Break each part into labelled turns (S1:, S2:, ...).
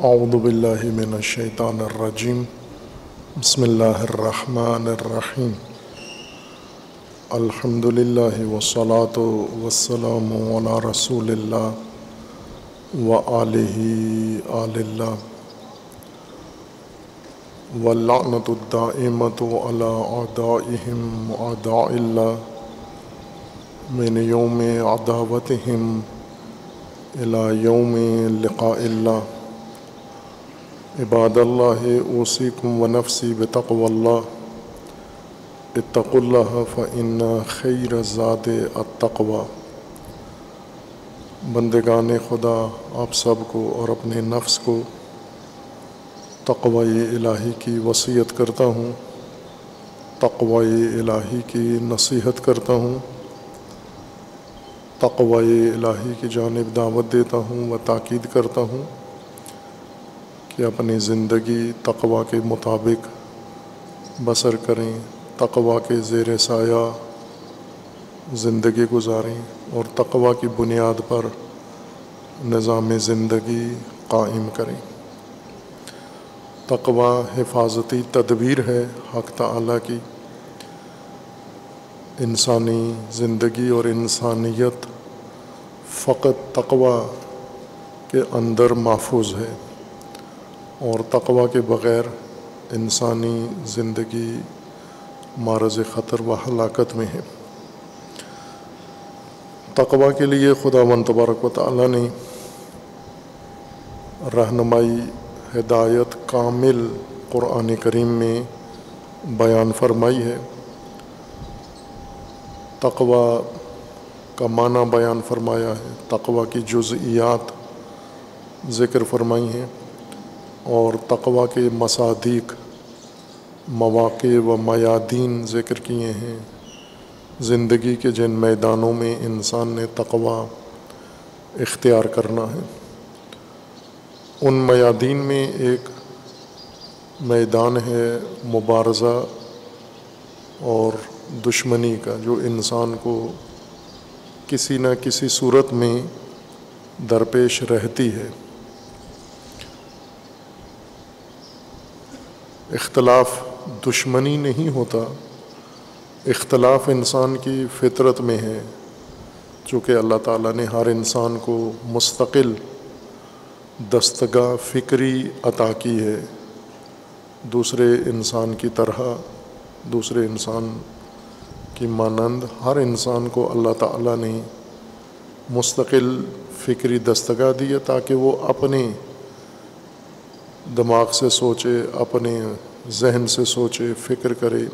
S1: اعوذ باللہ من الشیطان الرجیم بسم اللہ الرحمن الرحیم الحمد للہ والصلاة والسلام علی رسول اللہ وآلہ آل اللہ واللعنۃ الدائمۃ علی اعدائہم اعداء اللہ من یوم عداوتہم الی یوم لقاء اللہ عباد اللہ اوصیکم ونفسی بتقوی اللہ اتقوا اللہ فإن خیر الزاد التقوی۔ بندگان خدا، آپ سب کو اور اپنے نفس کو تقوی الہی کی وصیت کرتا ہوں، تقوی الہی کی نصیحت کرتا ہوں، تقوی الہی کی جانب دعوت دیتا ہوں و تاکید کرتا ہوں کہ اپنی زندگی تقوی کے مطابق بسر کریں، تقوی کے زیر سایہ زندگی گزاریں اور تقوی کی بنیاد پر نظام زندگی قائم کریں۔ تقوی حفاظتی تدبیر ہے حق تعالیٰ کی، انسانی زندگی اور انسانیت فقط تقوی کے اندر محفوظ ہے، اور تقوی کے بغیر انسانی زندگی معرض خطر و ہلاکت میں ہے۔ تقوی کے لیے خداوند تبارک و تعالیٰ نے رہنمائی، ہدایت کامل قرآن کریم میں بیان فرمائی ہے۔ تقوی کا معنی بیان فرمایا ہے، تقوی کی جزئیات ذکر فرمائی ہیں، اور تقوی کے مصادیق، مواقع و میادین ذکر کیے ہیں۔ زندگی کے جن میدانوں میں انسان نے تقوی اختیار کرنا ہے، ان میادین میں ایک میدان ہے مبارزہ اور دشمنی کا، جو انسان کو کسی نہ کسی صورت میں درپیش رہتی ہے۔ اختلاف دشمنی نہیں ہوتا، اختلاف انسان کی فطرت میں ہے، چونکہ اللہ تعالیٰ نے ہر انسان کو مستقل دستگاہ فکری عطا کی ہے، دوسرے انسان کی طرح، دوسرے انسان کی مانند ہر انسان کو اللہ تعالیٰ نے مستقل فکری دستگاہ دی ہے تاکہ وہ اپنے دماغ سے سوچے، اپنے ذہن سے سوچے، فکر کرے۔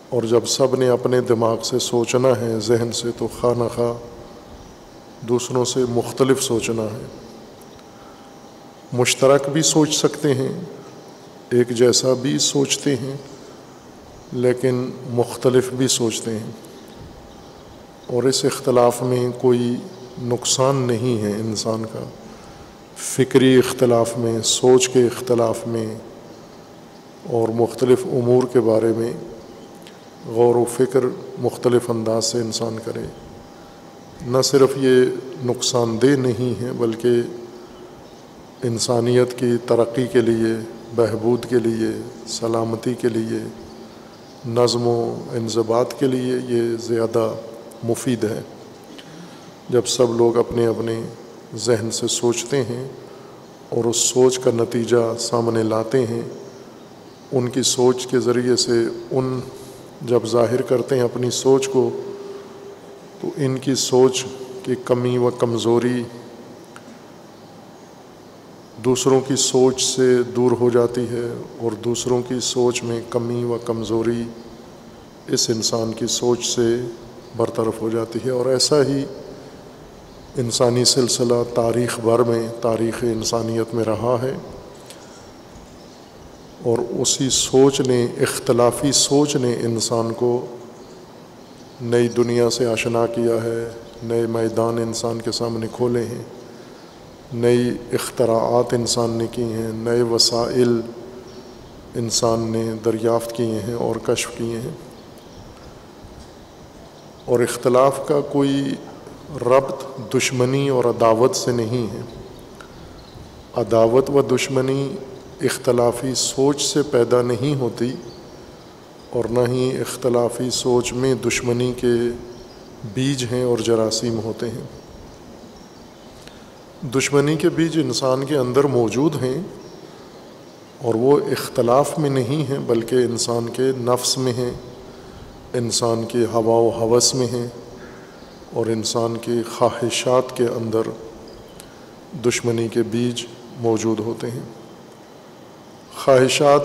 S1: اور جب سب نے اپنے دماغ سے سوچنا ہے، ذہن سے، تو خواہ نخواہ دوسروں سے مختلف سوچنا ہے۔ مشترک بھی سوچ سکتے ہیں، ایک جیسا بھی سوچتے ہیں، لیکن مختلف بھی سوچتے ہیں، اور اس اختلاف میں کوئی نقصان نہیں ہے انسان کا۔ فکری اختلاف میں، سوچ کے اختلاف میں، اور مختلف امور کے بارے میں غور و فکر مختلف انداز سے انسان کرے، نہ صرف یہ نقصان دہ نہیں ہے بلکہ انسانیت کی ترقی کے لیے، بہبود کے لیے، سلامتی کے لیے، نظم و انضباط کے لیے یہ زیادہ مفید ہے۔ جب سب لوگ اپنے اپنے ذہن سے سوچتے ہیں اور اس سوچ کا نتیجہ سامنے لاتے ہیں، ان کی سوچ کے ذریعے سے ان جب ظاہر کرتے ہیں اپنی سوچ کو، تو ان کی سوچ کی کمی و کمزوری دوسروں کی سوچ سے دور ہو جاتی ہے، اور دوسروں کی سوچ میں کمی و کمزوری اس انسان کی سوچ سے برطرف ہو جاتی ہے۔ اور ایسا ہی انسانی سلسلہ تاریخ بھر میں، تاریخ انسانیت میں رہا ہے، اور اسی سوچ نے، اختلافی سوچ نے انسان کو نئی دنیا سے آشنا کیا ہے، نئے میدان انسان کے سامنے کھولے ہیں، نئی اختراعات انسان نے کی ہیں، نئے وسائل انسان نے دریافت کیے ہیں اور کشف کیے ہیں۔ اور اختلاف کا کوئی ربط دشمنی اور عداوت سے نہیں ہے۔ عداوت و دشمنی اختلافی سوچ سے پیدا نہیں ہوتی، اور نہ ہی اختلافی سوچ میں دشمنی کے بیج ہیں اور جراثیم ہوتے ہیں۔ دشمنی کے بیج انسان کے اندر موجود ہیں، اور وہ اختلاف میں نہیں ہیں بلکہ انسان کے نفس میں ہیں، انسان کی ہوا و ہوس میں ہیں، اور انسان کی خواہشات کے اندر دشمنی کے بیج موجود ہوتے ہیں۔ خواہشات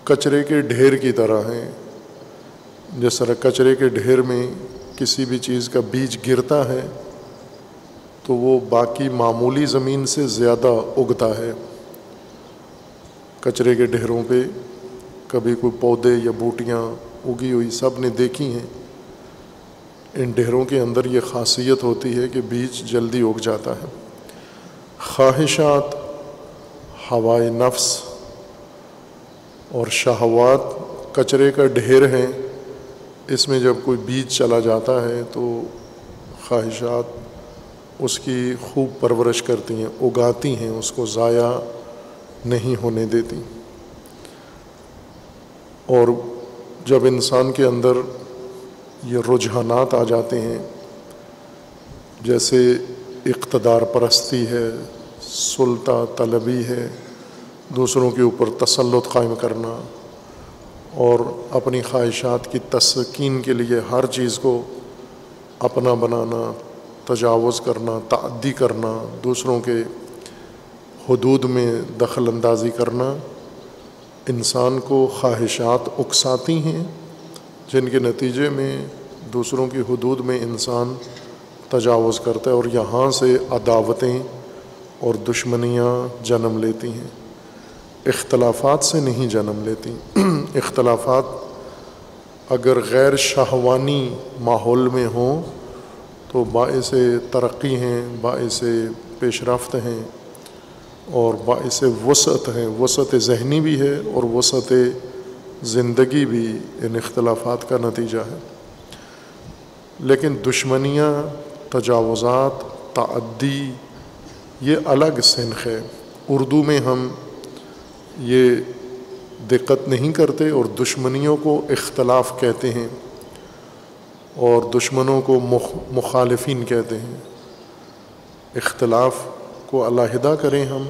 S1: کچرے کے ڈھیر کی طرح ہیں۔ جس طرح کچرے کے ڈھیر میں کسی بھی چیز کا بیج گرتا ہے تو وہ باقی معمولی زمین سے زیادہ اگتا ہے۔ کچرے کے ڈھیروں پہ کبھی کوئی پودے یا بوٹیاں اگی ہوئی سب نے دیکھی ہیں۔ ان ڈھیروں کے اندر یہ خاصیت ہوتی ہے کہ بیج جلدی اگ جاتا ہے۔ خواہشات، ہوائے نفس اور شہوات کچرے کا ڈھیر ہیں۔ اس میں جب کوئی بیج چلا جاتا ہے تو خواہشات اس کی خوب پرورش کرتی ہیں، اگاتی ہیں، اس کو ضائع نہیں ہونے دیتی۔ اور جب انسان کے اندر یہ رجحانات آ جاتے ہیں، جیسے اقتدار پرستی ہے، سلطہ طلبی ہے، دوسروں کے اوپر تسلط قائم کرنا، اور اپنی خواہشات کی تسکین کے لیے ہر چیز کو اپنا بنانا، تجاوز کرنا، تعدی کرنا، دوسروں کے حدود میں دخل اندازی کرنا، انسان کو خواہشات اکساتی ہیں، جن کے نتیجے میں دوسروں کی حدود میں انسان تجاوز کرتا ہے، اور یہاں سے عداوتیں اور دشمنیاں جنم لیتی ہیں۔ اختلافات سے نہیں جنم لیتی۔ اختلافات اگر غیر شہوانی ماحول میں ہوں تو باعث ترقی ہیں، باعث پیش رفت ہیں، اور باعث وسعت ہیں۔ وسعت ذہنی بھی ہے اور وسعت زندگی بھی ان اختلافات کا نتیجہ ہے۔ لیکن دشمنیاں، تجاوزات، تعدی یہ الگ صنف ہے۔ اردو میں ہم یہ دقت نہیں کرتے اور دشمنیوں کو اختلاف کہتے ہیں، اور دشمنوں کو مخالفین کہتے ہیں۔ اختلاف کو علیحدہ کریں ہم،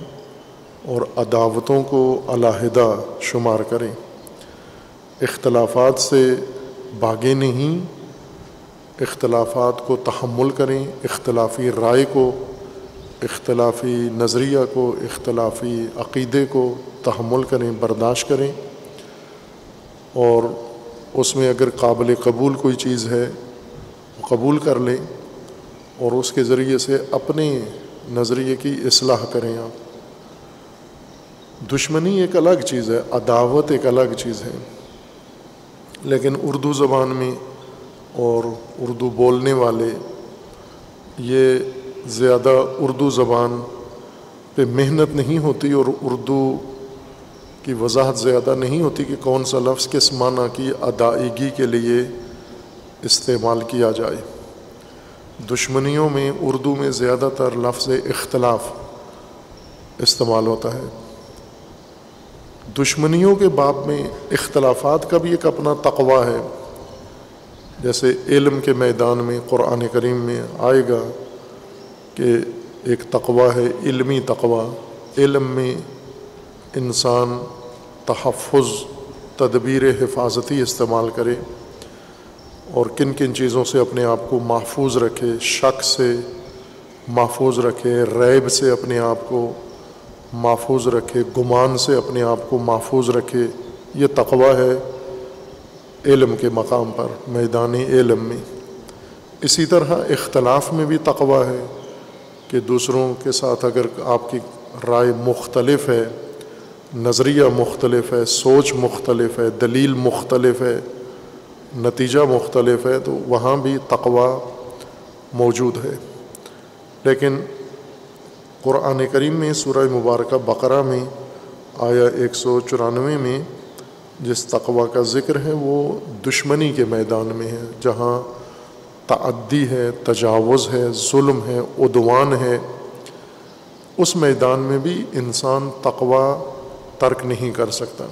S1: اور عداوتوں کو علیحدہ شمار کریں۔ اختلافات سے بھاگیں نہیں، اختلافات کو تحمل کریں، اختلافی رائے کو، اختلافی نظریہ کو، اختلافی عقیدے کو تحمل کریں، برداشت کریں، اور اس میں اگر قابل قبول کوئی چیز ہے وہ قبول کر لیں، اور اس کے ذریعے سے اپنے نظریے کی اصلاح کریں۔ آپ دشمنی ایک الگ چیز ہے، عداوت ایک الگ چیز ہے، لیکن اردو زبان میں اور اردو بولنے والے یہ زیادہ اردو زبان پہ محنت نہیں ہوتی، اور اردو کی وضاحت زیادہ نہیں ہوتی کہ کون سا لفظ کس معنی کی ادائیگی کے لیے استعمال کیا جائے۔ دشمنیوں میں اردو میں زیادہ تر لفظ اختلاف استعمال ہوتا ہے۔ دشمنیوں کے باب میں اختلافات کا بھی ایک اپنا تقویٰ ہے۔ جیسے علم کے میدان میں قرآن کریم میں آئے گا کہ ایک تقویٰ ہے، علمی تقویٰ۔ علم میں انسان تحفظ، تدبیر حفاظتی استعمال کرے، اور کن کن چیزوں سے اپنے آپ کو محفوظ رکھے، شک سے محفوظ رکھے، ریب سے اپنے آپ کو محفوظ رکھے، گمان سے اپنے آپ کو محفوظ رکھے۔ یہ تقویٰ ہے علم کے مقام پر، میدان علم میں۔ اسی طرح اختلاف میں بھی تقویٰ ہے کہ دوسروں کے ساتھ اگر آپ کی رائے مختلف ہے، نظریہ مختلف ہے، سوچ مختلف ہے، دلیل مختلف ہے، نتیجہ مختلف ہے، تو وہاں بھی تقویٰ موجود ہے۔ لیکن قرآن کریم میں سورہ مبارکہ بقرہ میں آیا 194 میں جس تقویٰ کا ذکر ہے وہ دشمنی کے میدان میں ہے، جہاں تعدی ہے، تجاوز ہے، ظلم ہے، عدوان ہے، اس میدان میں بھی انسان تقوی ترک نہیں کر سکتا۔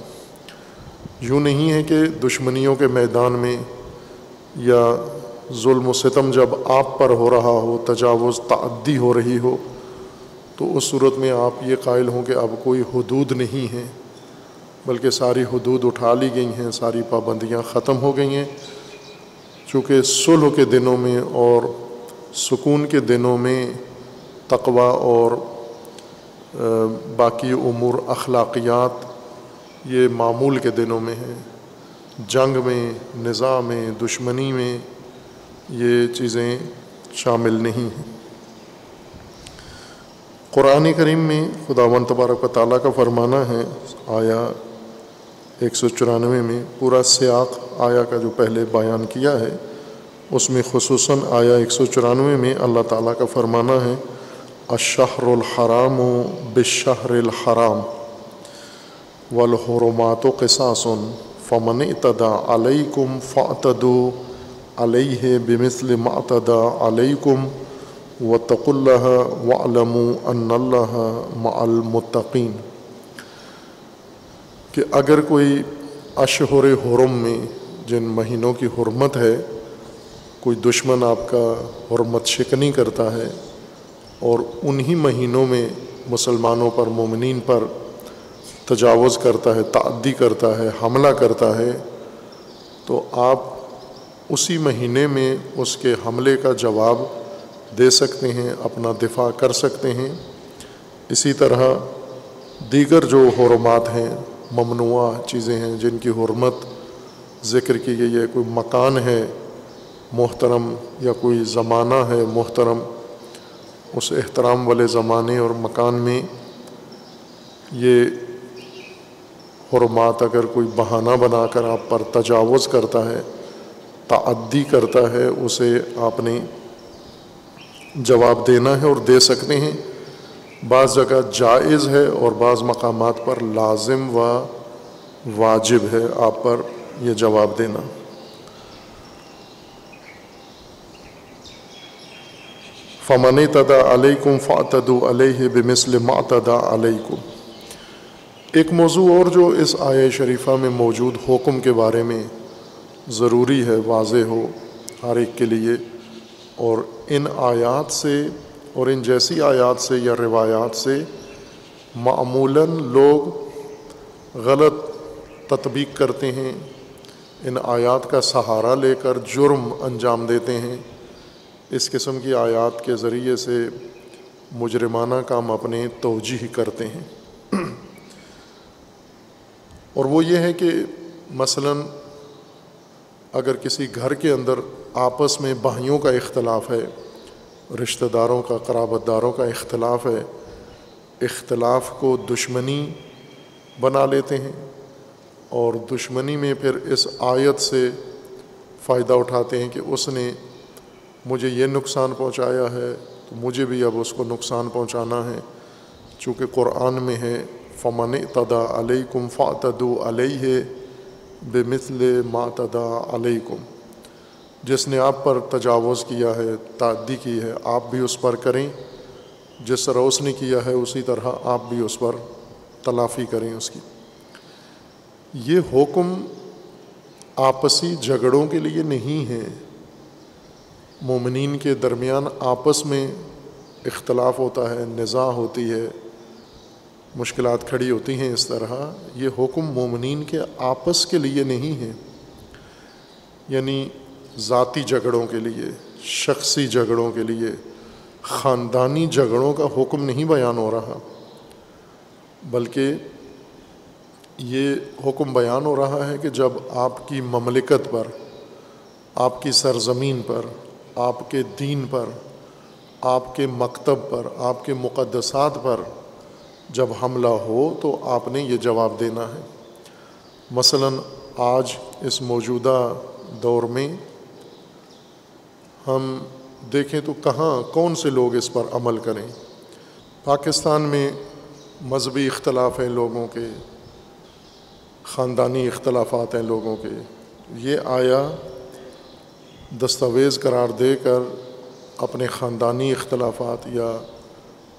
S1: یوں نہیں ہے کہ دشمنیوں کے میدان میں یا ظلم و ستم جب آپ پر ہو رہا ہو، تجاوز تعدی ہو رہی ہو، تو اس صورت میں آپ یہ قائل ہوں کہ اب کوئی حدود نہیں ہیں، بلکہ ساری حدود اٹھا لی گئی ہیں، ساری پابندیاں ختم ہو گئی ہیں۔ چونکہ صلح کے دنوں میں اور سکون کے دنوں میں تقوی اور باقی امور اخلاقیات یہ معمول کے دنوں میں ہیں، جنگ میں، نزاع میں، دشمنی میں یہ چیزیں شامل نہیں ہیں۔ قرآن کریم میں خداوند تبارک و تعالیٰ کا فرمانا ہے، آیا 194 میں پورا سیاق آیا کا جو پہلے بیان کیا ہے، اس میں خصوصاً آیا 194 میں اللہ تعالیٰ کا فرمانا ہے، الشہر الحرام بالشہر الحرام والحرمات قصاص فمن اعتدى علیکم فاعتدوا علیہ بمثل ما اعتدى علیکم واتقوا اللہ واعلموا ان اللہ مع المتقین، کہ اگر کوئی اشہر حرم میں جن مہینوں کی حرمت ہے کوئی دشمن آپ کا حرمت شکنی کرتا ہے اور انہی مہینوں میں مسلمانوں پر، مومنین پر تجاوز کرتا ہے، تعدی کرتا ہے، حملہ کرتا ہے، تو آپ اسی مہینے میں اس کے حملے کا جواب دے سکتے ہیں، اپنا دفاع کر سکتے ہیں۔ اسی طرح دیگر جو حرمات ہیں، ممنوعہ چیزیں ہیں جن کی حرمت ذکر کی گئی ہے، کوئی مکان ہے محترم یا کوئی زمانہ ہے محترم، اس احترام والے زمانے اور مکان میں یہ حرمات اگر کوئی بہانہ بنا کر آپ پر تجاوز کرتا ہے، تعدی کرتا ہے، اسے آپ نے جواب دینا ہے اور دے سکتے ہیں۔ بعض جگہ جائز ہے اور بعض مقامات پر لازم و واجب ہے آپ پر یہ جواب دینا۔ فَمَنِ اعْتَدَىٰ عَلَيْكُمْ فَاعْتَدُوا عَلَيْهِ بِمِثْلِ مَا اعْتَدَىٰ عَلَيْكُمْ۔ ایک موضوع اور جو اس آیہ شریفہ میں موجود حکم کے بارے میں ضروری ہے واضح ہو ہر ایک کے لیے، اور ان آیات سے اور ان جیسی آیات سے یا روایات سے معمولاً لوگ غلط تطبیق کرتے ہیں، ان آیات کا سہارا لے کر جرم انجام دیتے ہیں، اس قسم کی آیات کے ذریعے سے مجرمانہ کام اپنے توجیہ کرتے ہیں۔ اور وہ یہ ہے کہ مثلاً اگر کسی گھر کے اندر آپس میں بھائیوں کا اختلاف ہے، رشتہ داروں کا، قرابت داروں کا اختلاف ہے، اختلاف کو دشمنی بنا لیتے ہیں اور دشمنی میں پھر اس آیت سے فائدہ اٹھاتے ہیں کہ اس نے مجھے یہ نقصان پہنچایا ہے تو مجھے بھی اب اس کو نقصان پہنچانا ہے، چونکہ قرآن میں ہے فَمَنِ اعْتَدَىٰ عَلَيْكُمْ فَاعْتَدُوا عَلَيْهِ بِمِثْلِ مَا اعْتَدَىٰ عَلَيْكُمْ، جس نے آپ پر تجاوز کیا ہے، تعدی کی ہے، آپ بھی اس پر کریں، جس طرح اس نے کیا ہے اسی طرح آپ بھی اس پر تلافی کریں اس کی۔ یہ حکم آپسی جھگڑوں کے لیے نہیں ہے، مومنین کے درمیان آپس میں اختلاف ہوتا ہے، نزاع ہوتی ہے، مشکلات کھڑی ہوتی ہیں، اس طرح یہ حکم مومنین کے آپس کے لیے نہیں ہے، یعنی ذاتی جھگڑوں کے لیے، شخصی جھگڑوں کے لیے، خاندانی جھگڑوں کا حکم نہیں بیان ہو رہا، بلکہ یہ حکم بیان ہو رہا ہے کہ جب آپ کی مملکت پر، آپ کی سرزمین پر، آپ کے دین پر، آپ کے مکتب پر، آپ کے مقدسات پر جب حملہ ہو تو آپ نے یہ جواب دینا ہے۔ مثلاً آج اس موجودہ دور میں ہم دیکھیں تو کون سے لوگ اس پر عمل کریں۔ پاکستان میں مذہبی اختلاف ہیں لوگوں کے، خاندانی اختلافات ہیں لوگوں کے، یہ آیا دستاویز قرار دے کر اپنے خاندانی اختلافات یا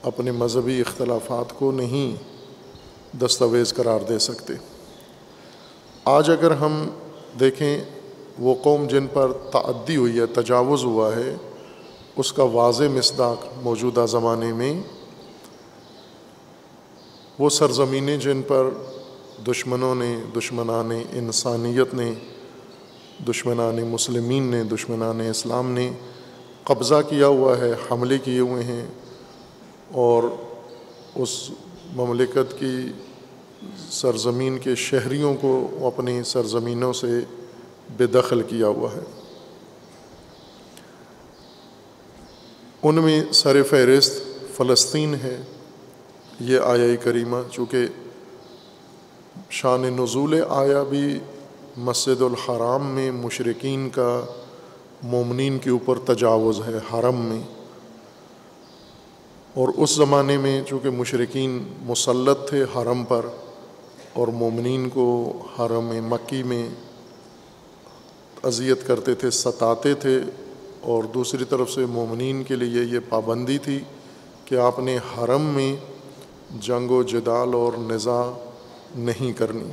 S1: اپنے مذہبی اختلافات کو نہیں دستاویز قرار دے سکتے۔ آج اگر ہم دیکھیں وہ قوم جن پر تعدی ہوئی ہے، تجاوز ہوا ہے، اس کا واضح مصداق موجودہ زمانے میں وہ سرزمینیں جن پر دشمنوں نے، دشمنان انسانیت نے، دشمنان مسلمین نے، دشمنان اسلام نے قبضہ کیا ہوا ہے، حملے کیے ہوئے ہیں، اور اس مملکت کی سرزمین کے شہریوں کو اپنی سرزمینوں سے بے دخل کیا ہوا ہے۔ ان میں سر فہرست فلسطین ہے۔ یہ آیہ کریمہ چونکہ شان نزول آیا بھی مسجد الحرام میں مشرکین کا مومنین کے اوپر تجاوز ہے حرم میں، اور اس زمانے میں چونکہ مشرکین مسلط تھے حرم پر اور مومنین کو حرم مکی میں اذیت کرتے تھے، ستاتے تھے، اور دوسری طرف سے مومنین کے لیے یہ پابندی تھی کہ آپ نے حرم میں جنگ و جدال اور نزاع نہیں کرنی۔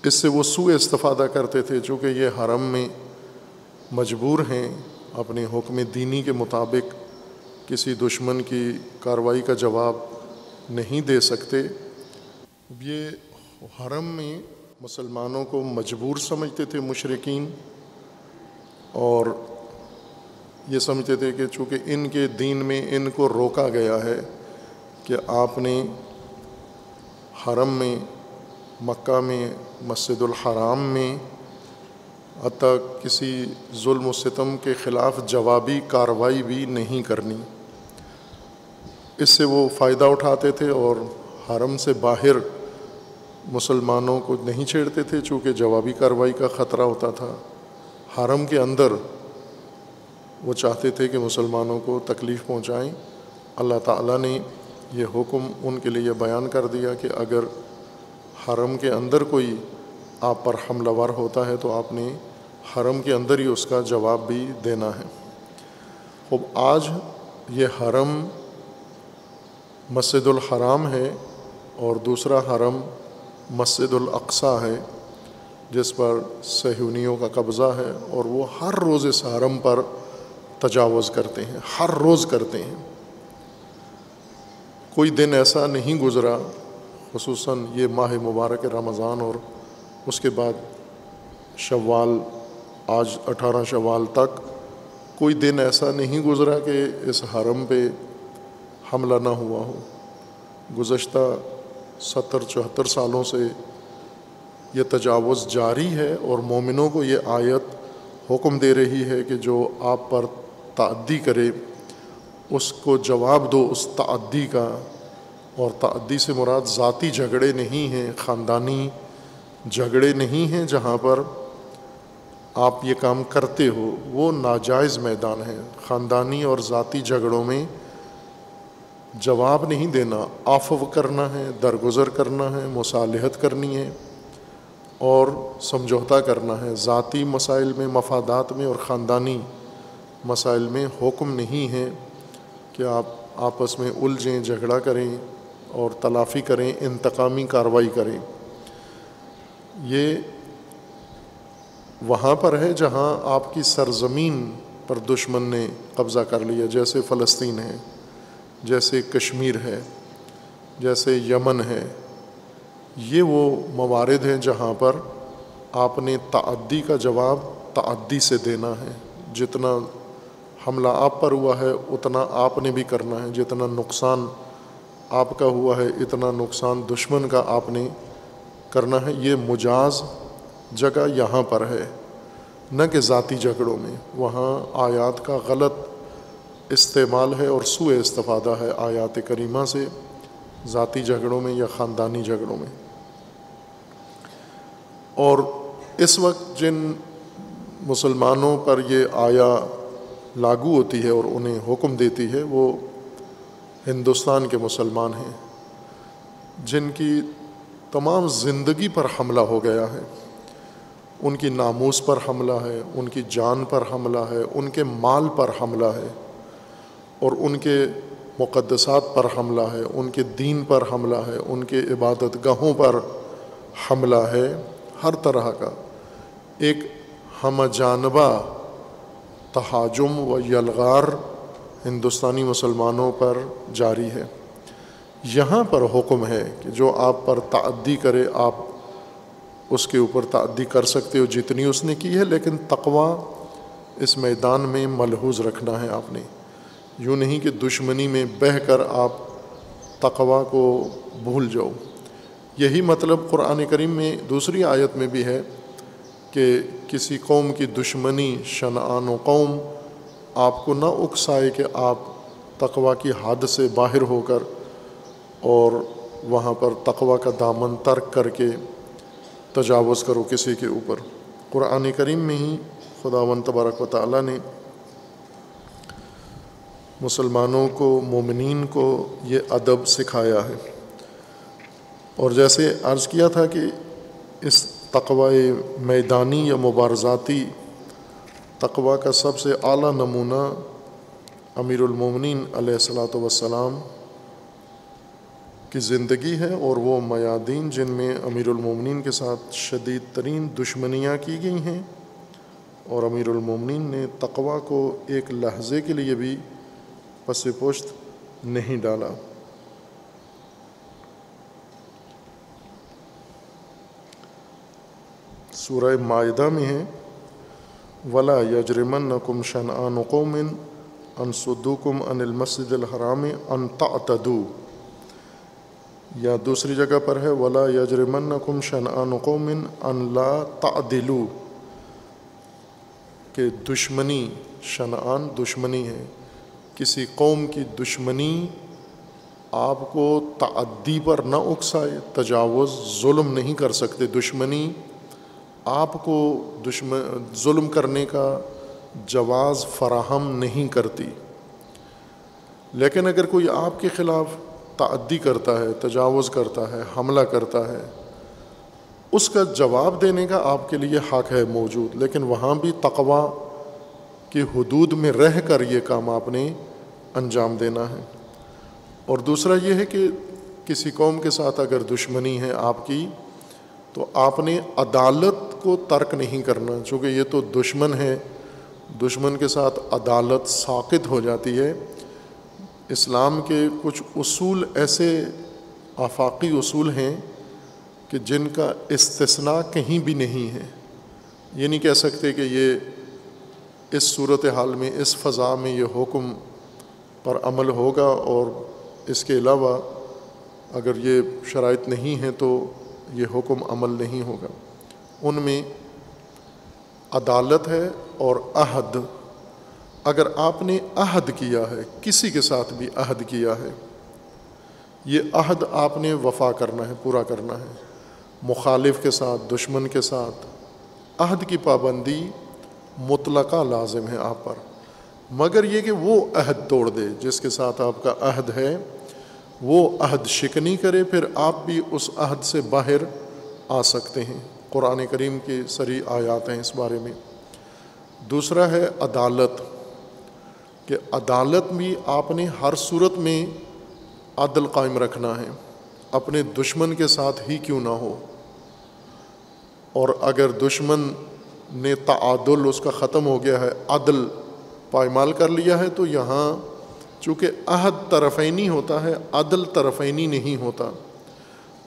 S1: اس سے وہ سوء استفادہ کرتے تھے، چونکہ یہ حرم میں مجبور ہیں اپنے حکم دینی کے مطابق کسی دشمن کی کارروائی کا جواب نہیں دے سکتے۔ یہ حرم میں مسلمانوں کو مجبور سمجھتے تھے مشرکین، اور یہ سمجھتے تھے کہ چونکہ ان کے دین میں ان کو روکا گیا ہے کہ آپ نے حرم میں، مکہ میں، مسجد الحرام میں حتیٰ کسی ظلم و ستم کے خلاف جوابی کارروائی بھی نہیں کرنی۔ اس سے وہ فائدہ اٹھاتے تھے اور حرم سے باہر مسلمانوں کو نہیں چھیڑتے تھے، چونکہ جوابی کارروائی کا خطرہ ہوتا تھا۔ حرم کے اندر وہ چاہتے تھے کہ مسلمانوں کو تکلیف پہنچائیں۔ اللہ تعالیٰ نے یہ حکم ان کے لیے بیان کر دیا کہ اگر حرم کے اندر کوئی آپ پر حملہ ور ہوتا ہے تو آپ نے حرم کے اندر ہی اس کا جواب بھی دینا ہے۔ اب آج یہ حرم مسجد الحرام ہے اور دوسرا حرم مسجد الاقصیٰ ہے، جس پر صہیونیوں کا قبضہ ہے، اور وہ ہر روز اس حرم پر تجاوز کرتے ہیں، ہر روز کرتے ہیں۔ کوئی دن ایسا نہیں گزرا، خصوصاً یہ ماہ مبارک رمضان اور اس کے بعد شوال، آج 18 شوال تک کوئی دن ایسا نہیں گزرا کہ اس حرم پہ حملہ نہ ہوا ہو۔ گزشتہ 70-74 سالوں سے یہ تجاوز جاری ہے، اور مومنوں کو یہ آیت حکم دے رہی ہے کہ جو آپ پر تعدی کرے اس کو جواب دو اس تعدی کا، اور تعدی سے مراد ذاتی جھگڑے نہیں ہیں، خاندانی جھگڑے نہیں ہیں جہاں پر آپ یہ کام کرتے ہو، وہ ناجائز میدان ہے۔ خاندانی اور ذاتی جھگڑوں میں جواب نہیں دینا، عفو کرنا ہے، درگزر کرنا ہے، مصالحت کرنی ہے اور سمجھوتا کرنا ہے۔ ذاتی مسائل میں، مفادات میں اور خاندانی مسائل میں حکم نہیں ہے کہ آپ آپس میں الجھیں، جھگڑا کریں اور تلافی کریں، انتقامی کارروائی کریں۔ یہ وہاں پر ہے جہاں آپ کی سرزمین پر دشمن نے قبضہ کر لیا، جیسے فلسطین ہے، جیسے کشمیر ہے، جیسے یمن ہے۔ یہ وہ موارد ہیں جہاں پر آپ نے تعدی کا جواب تعدی سے دینا ہے۔ جتنا حملہ آپ پر ہوا ہے اتنا آپ نے بھی کرنا ہے، جتنا نقصان آپ کا ہوا ہے اتنا نقصان دشمن کا آپ نے کرنا ہے۔ یہ مجاز جگہ یہاں پر ہے، نہ کہ ذاتی جھگڑوں میں۔ وہاں آیات کا غلط استعمال ہے اور سوء استفادہ ہے آیات کریمہ سے، ذاتی جھگڑوں میں یا خاندانی جھگڑوں میں۔ اور اس وقت جن مسلمانوں پر یہ آیا لاگو ہوتی ہے اور انہیں حکم دیتی ہے وہ ہندوستان کے مسلمان ہیں، جن کی تمام زندگی پر حملہ ہو گیا ہے، ان کی ناموس پر حملہ ہے، ان کی جان پر حملہ ہے، ان کے مال پر حملہ ہے۔ اور ان کے مقدسات پر حملہ ہے، ان کے دین پر حملہ ہے، ان کے عبادت گاہوں پر حملہ ہے، ہر طرح کا ایک ہم جانبہ تہاجم و یلغار ہندوستانی مسلمانوں پر جاری ہے۔ یہاں پر حکم ہے کہ جو آپ پر تعدی کرے آپ اس کے اوپر تعدی کر سکتے ہو جتنی اس نے کی ہے، لیکن تقوی اس میدان میں ملحوظ رکھنا ہے آپ نے۔ یوں نہیں کہ دشمنی میں بہہ کر آپ تقوی کو بھول جاؤ۔ یہی مطلب قرآن کریم میں دوسری آیت میں بھی ہے کہ کسی قوم کی دشمنی شنآن و قوم آپ کو نہ اکسائے کہ آپ تقوی کی حد سے باہر ہو کر اور وہاں پر تقوی کا دامن ترک کر کے تجاوز کرو کسی کے اوپر۔ قرآن کریم میں ہی خداوند تبارک و تعالیٰ نے مسلمانوں کو، مومنین کو یہ ادب سکھایا ہے۔ اور جیسے عرض کیا تھا کہ اس تقوی میدانی یا مبارزاتی تقوی کا سب سے اعلیٰ نمونہ امیر المومنین علیہ الصلاۃ والسلام کی زندگی ہے، اور وہ میادین جن میں امیر المومنین کے ساتھ شدید ترین دشمنیاں کی گئی ہیں، اور امیر المومنین نے تقوی کو ایک لحظے کے لیے بھی پس پشت نہیں ڈالا۔ سورہ مائدہ میں ہے وَلَا يَجْرِمَنَّكُمْ شَنْآنُ قَوْمٍ أَن صُدُّوكُمْ عَنِ الْمَسْجِدِ الْحَرَامِ أَن تَعْتَدُوا، یا دوسری جگہ پر ہے وَلَا يَجْرِمَنَّكُمْ شَنْآنُ قَوْمٍ أَن لَا تَعْدِلُوا، کہ دشمنی، شنآن دشمنی ہے، کسی قوم کی دشمنی آپ کو تعدی پر نہ اکسائے، تجاوز، ظلم نہیں کر سکتے۔ دشمنی آپ کو ظلم کرنے کا جواز فراہم نہیں کرتی، لیکن اگر کوئی آپ کے خلاف تعدی کرتا ہے، تجاوز کرتا ہے، حملہ کرتا ہے، اس کا جواب دینے کا آپ کے لیے حق ہے موجود، لیکن وہاں بھی تقوی کی حدود میں رہ کر یہ کام آپ نے انجام دینا ہے۔ اور دوسرا یہ ہے کہ کسی قوم کے ساتھ اگر دشمنی ہے آپ کی، تو آپ نے عدالت کو ترک نہیں کرنا، چونکہ یہ تو دشمن ہے، دشمن کے ساتھ عدالت ساقط ہو جاتی ہے۔ اسلام کے کچھ اصول ایسے آفاقی اصول ہیں کہ جن کا استثناء کہیں بھی نہیں ہے۔ یہ نہیں کہہ سکتے کہ یہ اس صورتحال میں، اس فضا میں یہ حکم پر عمل ہوگا، اور اس کے علاوہ اگر یہ شرائط نہیں ہیں تو یہ حکم عمل نہیں ہوگا۔ ان میں عدالت ہے اور عہد۔ اگر آپ نے عہد کیا ہے، کسی کے ساتھ بھی عہد کیا ہے، یہ عہد آپ نے وفا کرنا ہے، پورا کرنا ہے۔ مخالف کے ساتھ، دشمن کے ساتھ عہد کی پابندی مطلقہ لازم ہے آپ پر، مگر یہ کہ وہ عہد توڑ دے جس کے ساتھ آپ کا عہد ہے، وہ عہد شکنی کرے، پھر آپ بھی اس عہد سے باہر آ سکتے ہیں۔ قرآن کریم کی صریح آیات ہیں اس بارے میں۔ دوسرا ہے عدالت، کہ عدالت بھی آپ نے ہر صورت میں عدل قائم رکھنا ہے، اپنے دشمن کے ساتھ ہی کیوں نہ ہو۔ اور اگر دشمن نے تعادل اس کا ختم ہو گیا ہے، عدل پائمال کر لیا ہے، تو یہاں چونکہ عہد طرفینی ہوتا ہے، عدل طرفینی نہیں ہوتا۔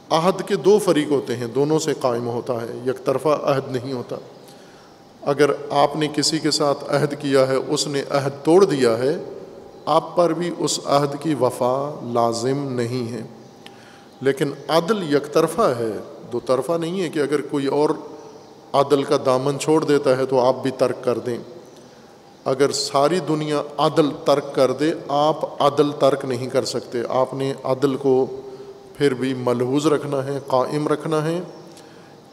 S1: عہد کے دو فریق ہوتے ہیں، دونوں سے قائم ہوتا ہے، یک طرفہ عہد نہیں ہوتا۔ اگر آپ نے کسی کے ساتھ عہد کیا ہے، اس نے عہد توڑ دیا ہے، آپ پر بھی اس عہد کی وفا لازم نہیں ہے۔ لیکن عدل یک طرفہ ہے، دو طرفہ نہیں ہے کہ اگر کوئی اور عدل کا دامن چھوڑ دیتا ہے تو آپ بھی ترک کر دیں۔ اگر ساری دنیا عدل ترک کر دے، آپ عدل ترک نہیں کر سکتے۔ آپ نے عدل کو پھر بھی ملحوظ رکھنا ہے، قائم رکھنا ہے،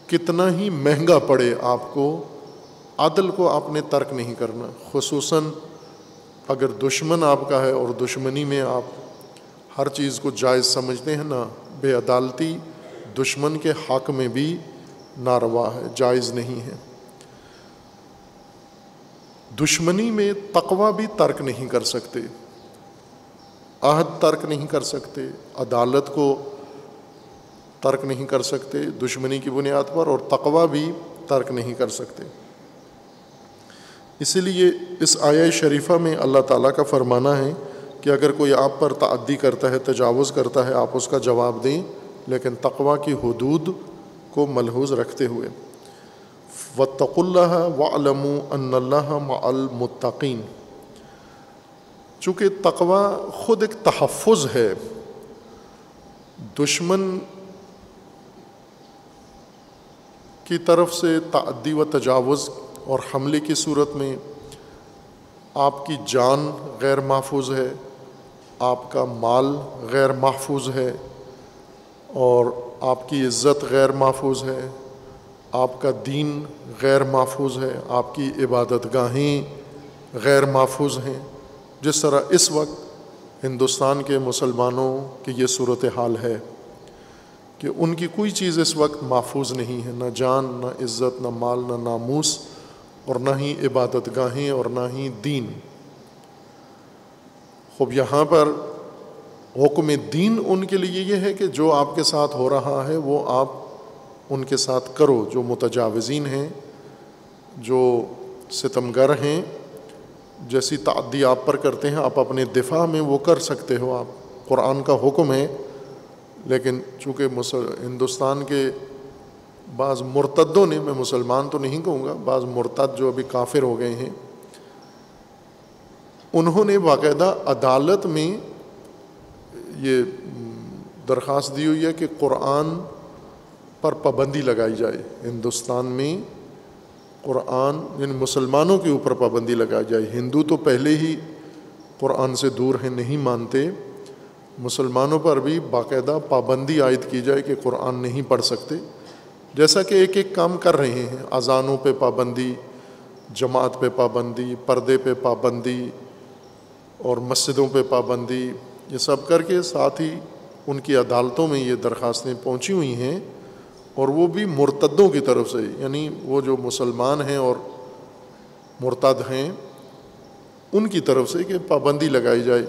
S1: کتنا ہی مہنگا پڑے آپ کو، عدل کو آپ نے ترک نہیں کرنا۔ خصوصاً اگر دشمن آپ کا ہے اور دشمنی میں آپ ہر چیز کو جائز سمجھتے ہیں نا، بے عدالتی دشمن کے حق میں بھی ناروا ہے، جائز نہیں ہے۔ دشمنی میں تقوی بھی ترک نہیں کر سکتے، عہد ترک نہیں کر سکتے، عدالت کو ترک نہیں کر سکتے دشمنی کی بنیاد پر، اور تقوی بھی ترک نہیں کر سکتے۔ اسی لیے اس آیہ شریفہ میں اللہ تعالیٰ کا فرمانا ہے کہ اگر کوئی آپ پر تعدی کرتا ہے، تجاوز کرتا ہے، آپ اس کا جواب دیں، لیکن تقوی کی حدود کو ملحوظ رکھتے ہوئے۔ واتقوا اللہ واعلموا ان اللہ مع المتقین، چونکہ تقوی خود ایک تحفظ ہے، دشمن کی طرف سے تعدی و تجاوز اور حملے کی صورت میں آپ کی جان غیر محفوظ ہے، آپ کا مال غیر محفوظ ہے، اور آپ کی عزت غیر محفوظ ہے، آپ کا دین غیر محفوظ ہے، آپ کی عبادت گاہیں غیر محفوظ ہیں، جس طرح اس وقت ہندوستان کے مسلمانوں کی یہ صورتحال ہے کہ ان کی کوئی چیز اس وقت محفوظ نہیں ہے، نہ جان، نہ عزت، نہ مال، نہ ناموس، اور نہ ہی عبادت گاہیں، اور نہ ہی دین۔ خوب یہاں پر حکم دین ان کے لیے یہ ہے کہ جو آپ کے ساتھ ہو رہا ہے وہ آپ ان کے ساتھ کرو، جو متجاوزین ہیں، جو ستمگر ہیں، جیسی تعدی آپ پر کرتے ہیں آپ اپنے دفاع میں وہ کر سکتے ہو، آپ قرآن کا حکم ہے۔ لیکن چونکہ ہندوستان کے بعض مرتدوں نے، میں مسلمان تو نہیں کہوں گا، بعض مرتد جو ابھی کافر ہو گئے ہیں، انہوں نے باقاعدہ عدالت میں یہ درخواست دی ہوئی ہے کہ قرآن پر پابندی لگائی جائے، ہندوستان میں قرآن یعنی مسلمانوں کے اوپر پابندی لگائی جائے۔ ہندو تو پہلے ہی قرآن سے دور ہیں، نہیں مانتے، مسلمانوں پر بھی باقاعدہ پابندی عائد کی جائے کہ قرآن نہیں پڑھ سکتے، جیسا کہ ایک ایک کام کر رہے ہیں۔ اذانوں پہ پابندی، جماعت پہ پابندی، پردے پہ پابندی، اور مسجدوں پہ پابندی، یہ سب کر کے ساتھ ہی ان کی عدالتوں میں یہ درخواستیں پہنچی ہوئی ہیں، اور وہ بھی مرتدوں کی طرف سے، یعنی وہ جو مسلمان ہیں اور مرتد ہیں ان کی طرف سے کہ پابندی لگائی جائے۔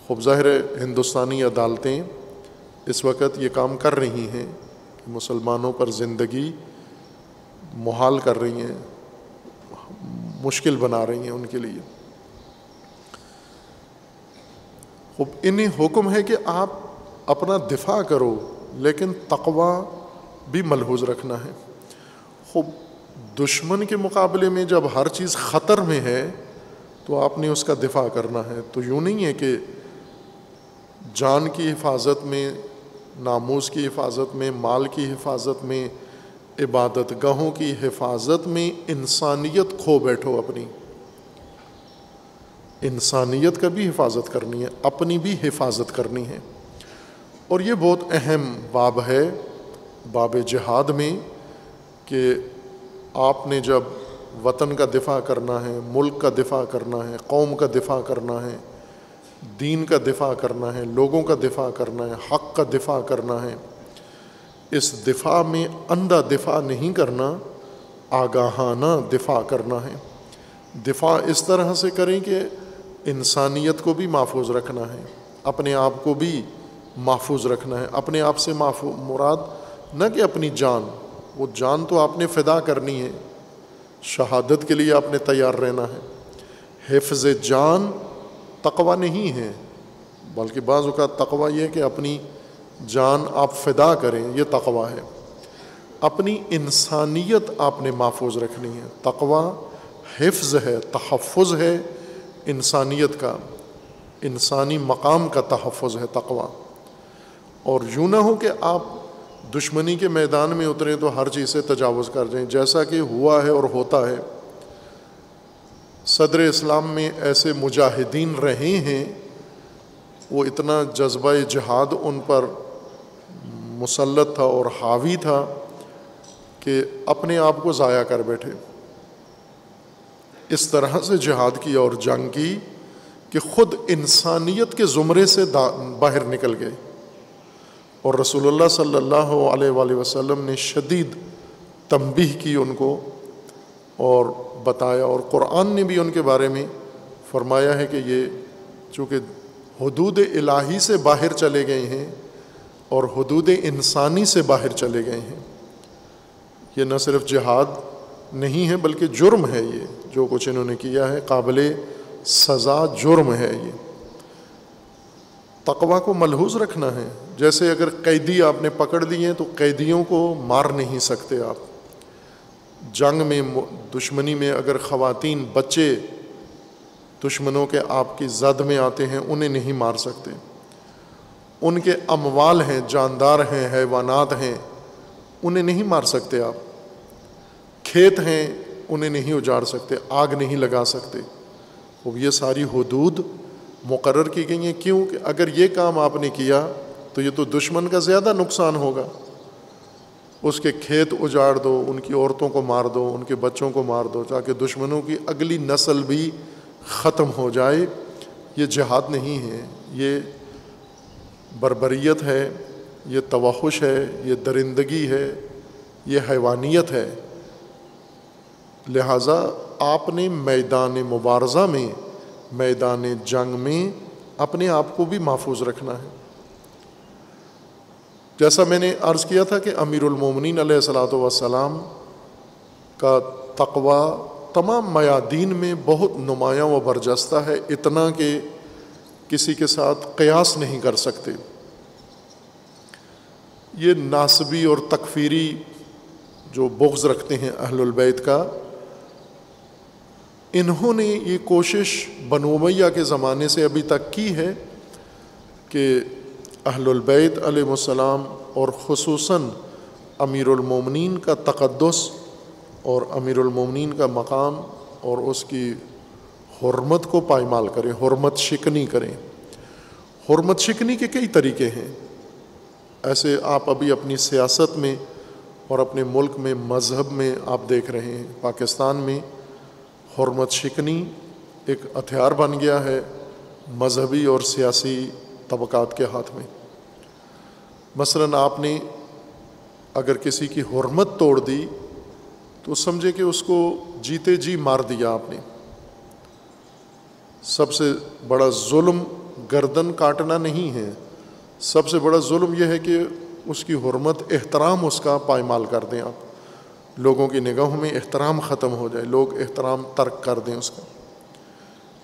S1: خوب ظاہر ہے ہندوستانی عدالتیں اس وقت یہ کام کر رہی ہیں کہ مسلمانوں پر زندگی محال کر رہی ہیں، مشکل بنا رہی ہیں ان کے لیے۔ خوب انہیں حکم ہے کہ آپ اپنا دفاع کرو، لیکن تقوی بھی ملحوظ رکھنا ہے۔ خوب دشمن کے مقابلے میں جب ہر چیز خطر میں ہے تو آپ نے اس کا دفاع کرنا ہے۔ تو یوں نہیں ہے کہ جان کی حفاظت میں، ناموس کی حفاظت میں، مال کی حفاظت میں، عبادت گاہوں کی حفاظت میں انسانیت کھو بیٹھو، اپنی انسانیت کا بھی حفاظت کرنی ہے، اپنی بھی حفاظت کرنی ہے۔ اور یہ بہت اہم باب ہے، باب جہاد میں، کہ آپ نے جب وطن کا دفاع کرنا ہے، ملک کا دفاع کرنا ہے، قوم کا دفاع کرنا ہے، دین کا دفاع کرنا ہے، لوگوں کا دفاع کرنا ہے، حق کا دفاع کرنا ہے، اس دفاع میں اندھا دفاع نہیں کرنا، آگاہانہ دفاع کرنا ہے۔ دفاع اس طرح سے کریں کہ انسانیت کو بھی محفوظ رکھنا ہے، اپنے آپ کو بھی محفوظ رکھنا ہے۔ اپنے آپ سے مراد نہ کہ اپنی جان، وہ جان تو آپ نے فدا کرنی ہے، شہادت کے لیے آپ نے تیار رہنا ہے۔ حفظ جان تقوی نہیں ہے، بلکہ بعض اوقات تقوی یہ ہے کہ اپنی جان آپ فدا کریں، یہ تقوی ہے۔ اپنی انسانیت آپ نے محفوظ رکھنی ہے۔ تقوی حفظ ہے، تحفظ ہے انسانیت کا، انسانی مقام کا تحفظ ہے تقوی۔ اور یوں نہ ہو کہ آپ دشمنی کے میدان میں اتریں تو ہر چیز سے تجاوز کر جائیں، جیسا کہ ہوا ہے اور ہوتا ہے۔ صدر اسلام میں ایسے مجاہدین رہے ہیں، وہ اتنا جذبہ جہاد ان پر مسلط تھا اور حاوی تھا کہ اپنے آپ کو ضائع کر بیٹھے، اس طرح سے جہاد کی اور جنگ کی کہ خود انسانیت کے زمرے سے باہر نکل گئے۔ اور رسول اللہ صلی اللہ علیہ وآلہ وسلم نے شدید تنبیہ کی ان کو اور بتایا، اور قرآن نے بھی ان کے بارے میں فرمایا ہے کہ یہ چونکہ حدود الہی سے باہر چلے گئے ہیں اور حدود انسانی سے باہر چلے گئے ہیں۔ یہ نہ صرف جہاد نہیں ہے بلکہ جرم ہے، یہ جو کچھ انہوں نے کیا ہے قابل سزا جرم ہے۔ یہ تقویٰ کو ملحوظ رکھنا ہے۔ جیسے اگر قیدی آپ نے پکڑ لیے تو قیدیوں کو مار نہیں سکتے آپ۔ جنگ میں دشمنی میں اگر خواتین بچے دشمنوں کے آپ کی زد میں آتے ہیں انہیں نہیں مار سکتے۔ ان کے اموال ہیں، جاندار ہیں، حیوانات ہیں، انہیں نہیں مار سکتے آپ۔ کھیت ہیں انہیں نہیں اجاڑ سکتے، آگ نہیں لگا سکتے۔ وہ یہ ساری حدود مقرر کی گئی ہیں۔ کیوں کہ اگر یہ کام آپ نے کیا تو یہ تو دشمن کا زیادہ نقصان ہوگا۔ اس کے کھیت اجاڑ دو، ان کی عورتوں کو مار دو، ان کے بچوں کو مار دو، تاکہ دشمنوں کی اگلی نسل بھی ختم ہو جائے۔ یہ جہاد نہیں ہے، یہ بربریت ہے، یہ توحش ہے، یہ درندگی ہے، یہ حیوانیت ہے۔ لہٰذا آپ نے میدان مبارزہ میں، میدان جنگ میں اپنے آپ کو بھی محفوظ رکھنا ہے۔ جیسا میں نے عرض کیا تھا کہ امیر المومنین علیہ الصلاۃ والسلام کا تقویٰ تمام میادین میں بہت نمایاں و برجستہ ہے، اتنا کہ کسی کے ساتھ قیاس نہیں کر سکتے۔ یہ ناسبی اور تکفیری جو بغض رکھتے ہیں اہل البیت کا، انہوں نے یہ کوشش بنو امیہ کے زمانے سے ابھی تک کی ہے کہ اہل البیت علیہ السلام اور خصوصاً امیر المومنین کا تقدس اور امیر المومنین کا مقام اور اس کی حرمت کو پائمال کریں، حرمت شکنی کریں۔ حرمت شکنی کے کئی طریقے ہیں۔ ایسے آپ ابھی اپنی سیاست میں اور اپنے ملک میں مذہب میں آپ دیکھ رہے ہیں، پاکستان میں حرمت شکنی ایک ہتھیار بن گیا ہے مذہبی اور سیاسی طبقات کے ہاتھ میں۔ مثلاً آپ نے اگر کسی کی حرمت توڑ دی تو سمجھے کہ اس کو جیتے جی مار دیا آپ نے۔ سب سے بڑا ظلم گردن کاٹنا نہیں ہے، سب سے بڑا ظلم یہ ہے کہ اس کی حرمت، احترام اس کا پائمال کر دیں آپ، لوگوں کی نگاہوں میں احترام ختم ہو جائے، لوگ احترام ترک کر دیں اس کا،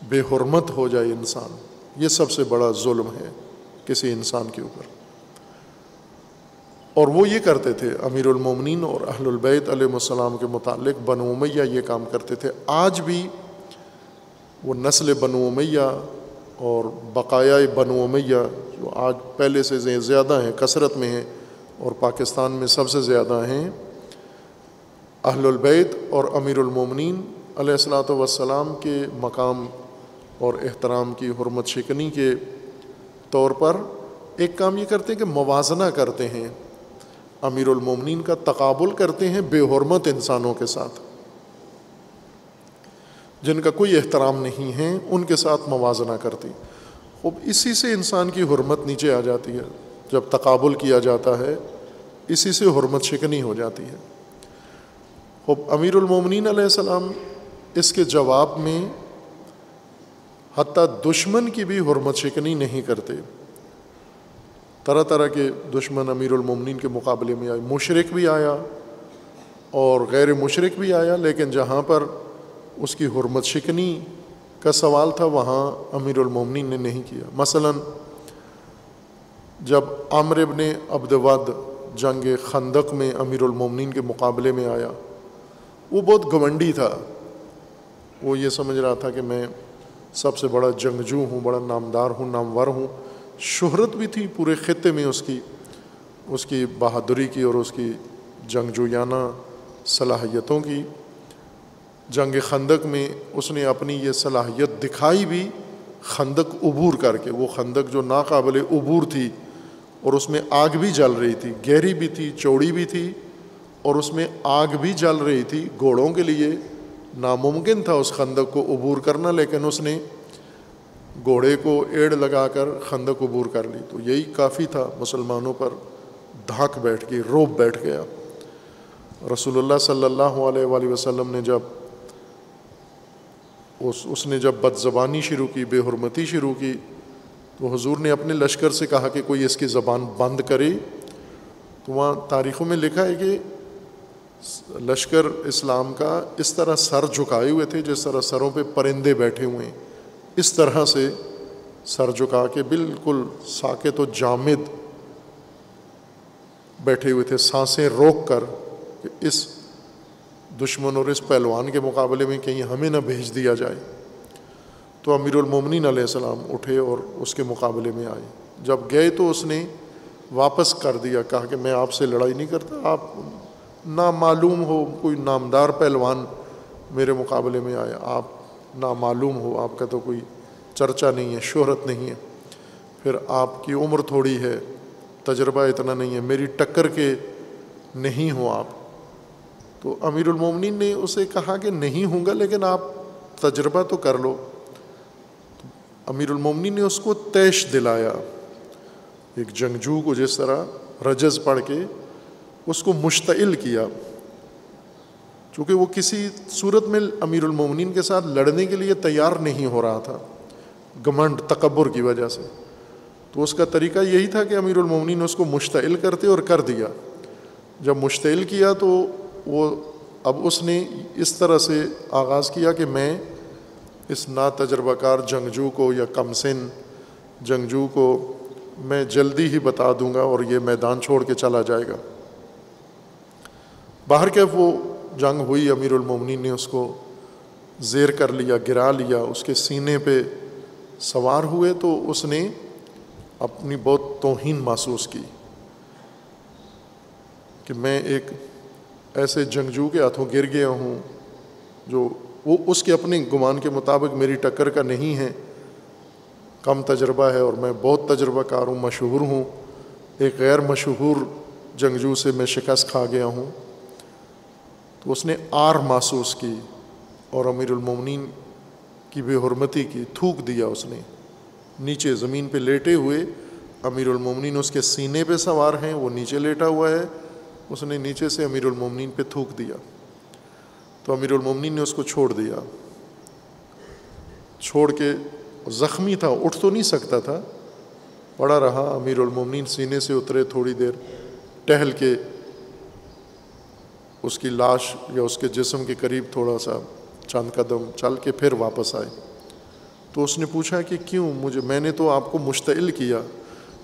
S1: بے حرمت ہو جائے انسان۔ یہ سب سے بڑا ظلم ہے کسی انسان کے اوپر، اور وہ یہ کرتے تھے امیر المومنین اور اہل البیت علیہ السلام کے متعلق بنو امیہ یہ کام کرتے تھے۔ آج بھی وہ نسل بنو امیہ اور بقایا بنو امیہ جو آج پہلے سے زیادہ ہیں، کثرت میں ہیں اور پاکستان میں سب سے زیادہ ہیں، اہل البیت اور امیر المومنین علیہ الصلاۃ والسلام کے مقام اور احترام کی حرمت شکنی کے طور پر ایک کام یہ کرتے ہیں کہ موازنہ کرتے ہیں، امیر المومنین کا تقابل کرتے ہیں بے حرمت انسانوں کے ساتھ جن کا کوئی احترام نہیں ہے، ان کے ساتھ موازنہ کرتے ہیں۔ اب اسی سے انسان کی حرمت نیچے آ جاتی ہے، جب تقابل کیا جاتا ہے اسی سے حرمت شکنی ہو جاتی ہے۔ اب امیر المومنین علیہ السلام اس کے جواب میں حتیٰ دشمن کی بھی حرمت شکنی نہیں کرتے۔ طرح طرح کے دشمن امیر المومنین کے مقابلے میں آئے، مشرک بھی آیا اور غیر مشرک بھی آیا، لیکن جہاں پر اس کی حرمت شکنی کا سوال تھا وہاں امیر المومنین نے نہیں کیا۔ مثلا جب عامر بن عبد ود جنگ خندق میں امیر المومنین کے مقابلے میں آیا، وہ بہت گھمنڈی تھا، وہ یہ سمجھ رہا تھا کہ میں سب سے بڑا جنگجو ہوں، بڑا نامدار ہوں، نامور ہوں، شہرت بھی تھی پورے خطے میں اس کی بہادری کی اور اس کی جنگجویانہ صلاحیتوں کی۔ جنگ خندق میں اس نے اپنی یہ صلاحیت دکھائی بھی، خندق عبور کر کے۔ وہ خندق جو ناقابل عبور تھی اور اس میں آگ بھی جل رہی تھی، گہری بھی تھی، چوڑی بھی تھی، اور اس میں آگ بھی جل رہی تھی، گھوڑوں کے لیے ناممکن تھا اس خندق کو عبور کرنا، لیکن اس نے گھوڑے کو ایڑ لگا کر خندق عبور کر لی۔ تو یہی کافی تھا، مسلمانوں پر دھاک بیٹھ گئی، روب بیٹھ گیا۔ رسول اللہ صلی اللہ علیہ وآلہ وسلم نے جب اس نے جب بد زبانی شروع کی، بے حرمتی شروع کی، تو حضور نے اپنے لشکر سے کہا کہ کوئی اس کی زبان بند کرے. تو وہاں تاریخوں میں لکھا ہے کہ لشکر اسلام کا اس طرح سر جھکائے ہوئے تھے جس طرح سروں پہ پرندے بیٹھے ہوئے ہیں, اس طرح سے سر جھکا کے بالکل ساکت و جامد بیٹھے ہوئے تھے, سانسیں روک کر کہ اس دشمن اور اس پہلوان کے مقابلے میں کہیں ہمیں نہ بھیج دیا جائے. تو امیر المومنین علیہ السلام اٹھے اور اس کے مقابلے میں آئے. جب گئے تو اس نے واپس کر دیا, کہا کہ میں آپ سے لڑائی نہیں کرتا, آپ نامعلوم ہو, کوئی نامدار پہلوان میرے مقابلے میں آیا, آپ نامعلوم ہو, آپ کا تو کوئی چرچا نہیں ہے, شہرت نہیں ہے, پھر آپ کی عمر تھوڑی ہے, تجربہ اتنا نہیں ہے, میری ٹکر کے نہیں ہو آپ. تو امیر المومنین نے اسے کہا کہ نہیں ہوں گا لیکن آپ تجربہ تو کر لو. امیر المومنین نے اس کو تیش دلایا, ایک جنگجو کو جس طرح رجز پڑھ کے اس کو مشتعل کیا, چونکہ وہ کسی صورت میں امیر المومنین کے ساتھ لڑنے کے لیے تیار نہیں ہو رہا تھا, گھمنڈ تکبر کی وجہ سے. تو اس کا طریقہ یہی تھا کہ امیر المومنین اس کو مشتعل کرتے, اور کر دیا. جب مشتعل کیا تو وہ اب اس نے اس طرح سے آغاز کیا کہ میں اس ناتجربہ کار جنگجو کو یا کم سن جنگجو کو میں جلدی ہی بتا دوں گا اور یہ میدان چھوڑ کے چلا جائے گا. باہر کیف وہ جنگ ہوئی, امیر المومنین نے اس کو زیر کر لیا, گرا لیا, اس کے سینے پہ سوار ہوئے تو اس نے اپنی بہت توہین محسوس کی کہ میں ایک ایسے جنگجو کے ہاتھوں گر گیا ہوں جو وہ اس کے اپنے گمان کے مطابق میری ٹکر کا نہیں ہے, کم تجربہ ہے, اور میں بہت تجربہ کار ہوں, مشہور ہوں, ایک غیر مشہور جنگجو سے میں شکست کھا گیا ہوں. تو اس نے آر محسوس کی اور امیر المومنین کی بے حرمتی کی, تھوک دیا اس نے نیچے زمین پہ لیٹے ہوئے. امیر المومنین اس کے سینے پہ سوار ہیں, وہ نیچے لیٹا ہوا ہے, اس نے نیچے سے امیر المومنین پہ تھوک دیا. تو امیر المومنین نے اس کو چھوڑ دیا, چھوڑ کے زخمی تھا, اٹھ تو نہیں سکتا تھا, پڑا رہا. امیر المومنین سینے سے اترے, تھوڑی دیر ٹہل کے اس کی لاش یا اس کے جسم کے قریب تھوڑا سا چند قدم چل کے پھر واپس آئے. تو اس نے پوچھا کہ کیوں, میں نے تو آپ کو مشتعل کیا,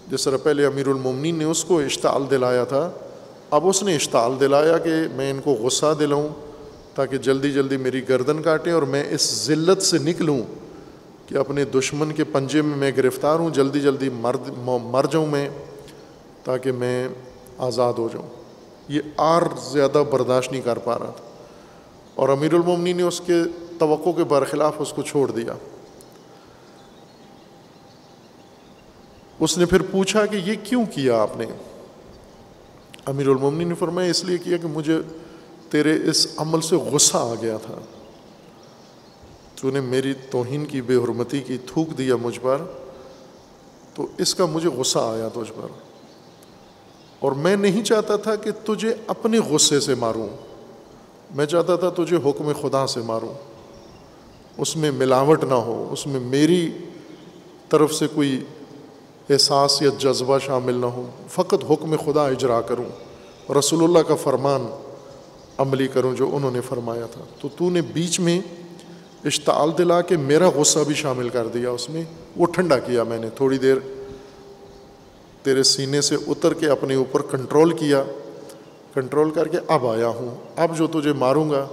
S1: جس طرح پہلے امیر المومنین نے اس کو اشتعال دلایا تھا, اب اس نے اشتعال دلایا کہ میں ان کو غصہ دلاؤں تاکہ جلدی جلدی میری گردن کاٹیں اور میں اس ذلت سے نکلوں کہ اپنے دشمن کے پنجے میں گرفتار ہوں, جلدی جلدی مر جاؤں میں تاکہ میں آزاد ہو جاؤں. یہ آر زیادہ برداشت نہیں کر پا رہا تھا, اور امیر المومنین نے اس کے توقع کے برخلاف اس کو چھوڑ دیا. اس نے پھر پوچھا کہ یہ کیوں کیا آپ نے؟ امیر المومنین نے فرمایا اس لیے کیا کہ مجھے تیرے اس عمل سے غصہ آ گیا تھا, تو نے میری توہین کی, بے حرمتی کی, تھوک دیا مجھ پر, تو اس کا مجھے غصہ آیا تجھ پر, اور میں نہیں چاہتا تھا کہ تجھے اپنے غصے سے ماروں, میں چاہتا تھا تجھے حکم خدا سے ماروں, اس میں ملاوٹ نہ ہو, اس میں میری طرف سے کوئی احساس یا جذبہ شامل نہ ہو, فقط حکم خدا اجرا کروں, رسول اللہ کا فرمان عملی کروں جو انہوں نے فرمایا تھا. تو نے بیچ میں اشتعال دلا کے میرا غصہ بھی شامل کر دیا اس میں, وہ ٹھنڈا کیا میں نے, تھوڑی دیر تیرے سینے سے اتر کے اپنے اوپر کنٹرول کیا, کنٹرول کر کے اب آیا ہوں, اب جو تجھے ماروں گا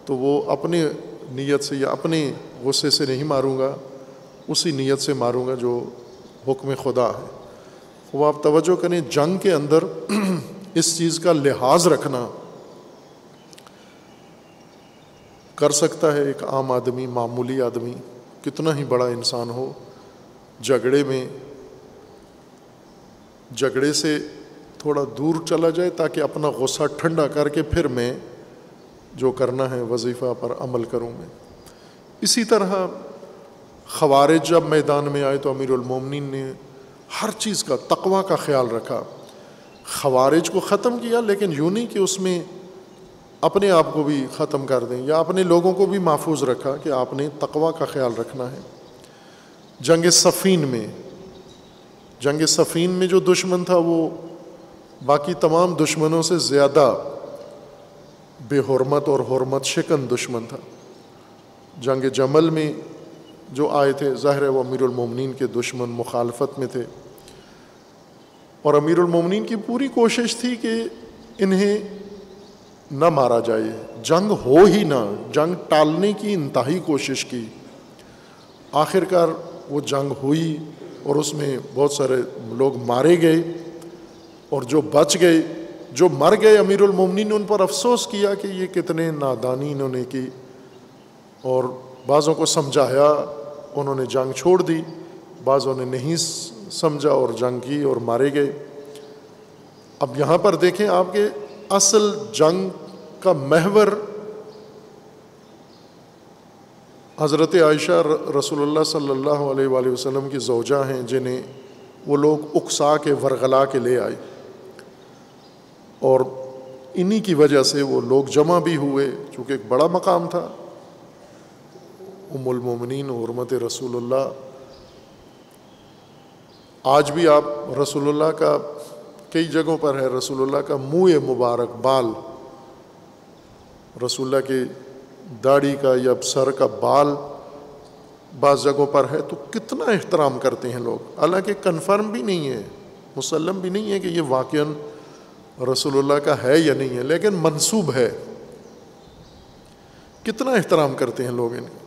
S1: تو وہ اپنے نیت سے یا اپنے غصے سے نہیں ماروں گا, اسی نیت سے ماروں گا جو حکم خدا ہے. وہ آپ توجہ کریں, جنگ کے اندر اس چیز کا لحاظ رکھنا کر سکتا ہے ایک عام آدمی, معمولی آدمی, کتنا ہی بڑا انسان ہو. جھگڑے سے تھوڑا دور چلا جائے تاکہ اپنا غصہ ٹھنڈا کر کے پھر میں جو کرنا ہے وظیفہ پر عمل کروں میں. اسی طرح خوارج جب میدان میں آئے تو امیر المومنین نے ہر چیز کا, تقوی کا خیال رکھا. خوارج کو ختم کیا, لیکن یوں نہیں کہ اس میں اپنے آپ کو بھی ختم کر دیں یا اپنے لوگوں کو بھی محفوظ رکھا کہ آپ نے تقوی کا خیال رکھنا ہے. جنگ صفین میں جنگ صفین میں جو دشمن تھا وہ باقی تمام دشمنوں سے زیادہ بے حرمت اور حرمت شکن دشمن تھا۔ جنگ جمل میں جو آئے تھے ظاہر ہے وہ امیر المومنین کے دشمن مخالفت میں تھے، اور امیر المومنین کی پوری کوشش تھی کہ انہیں نہ مارا جائے، جنگ ہو ہی نہ، جنگ ٹالنے کی انتہائی کوشش کی۔ آخرکار وہ جنگ ہوئی اور اس میں بہت سارے لوگ مارے گئے، اور جو بچ گئے، جو مر گئے، امیر المومنین نے ان پر افسوس کیا کہ یہ کتنے نادانی انہوں نے کی، اور بعضوں کو سمجھایا، انہوں نے جنگ چھوڑ دی، بعضوں نے نہیں سمجھا اور جنگ کی اور مارے گئے۔ اب یہاں پر دیکھیں آپ کے اصل جنگ کا محور حضرت عائشہ رسول اللہ صلی اللہ علیہ وآلہ وسلم کی زوجہ ہیں، جنہیں وہ لوگ اکسا کے ورغلا کے لے آئے، اور انہی کی وجہ سے وہ لوگ جمع بھی ہوئے، چونکہ ایک بڑا مقام تھا۔ ام المومنین حرمت رسول اللہ، آج بھی آپ رسول اللہ کا کئی جگہوں پر ہے، رسول اللہ کا منہ مبارک، بال، رسول اللہ کی داڑھی کا یا سر کا بال بعض جگہوں پر ہے، تو کتنا احترام کرتے ہیں لوگ، حالانکہ کنفرم بھی نہیں ہے، مسلم بھی نہیں ہے کہ یہ واقعاً رسول اللہ کا ہے یا نہیں ہے، لیکن منسوب ہے۔ کتنا احترام کرتے ہیں لوگ انہیں،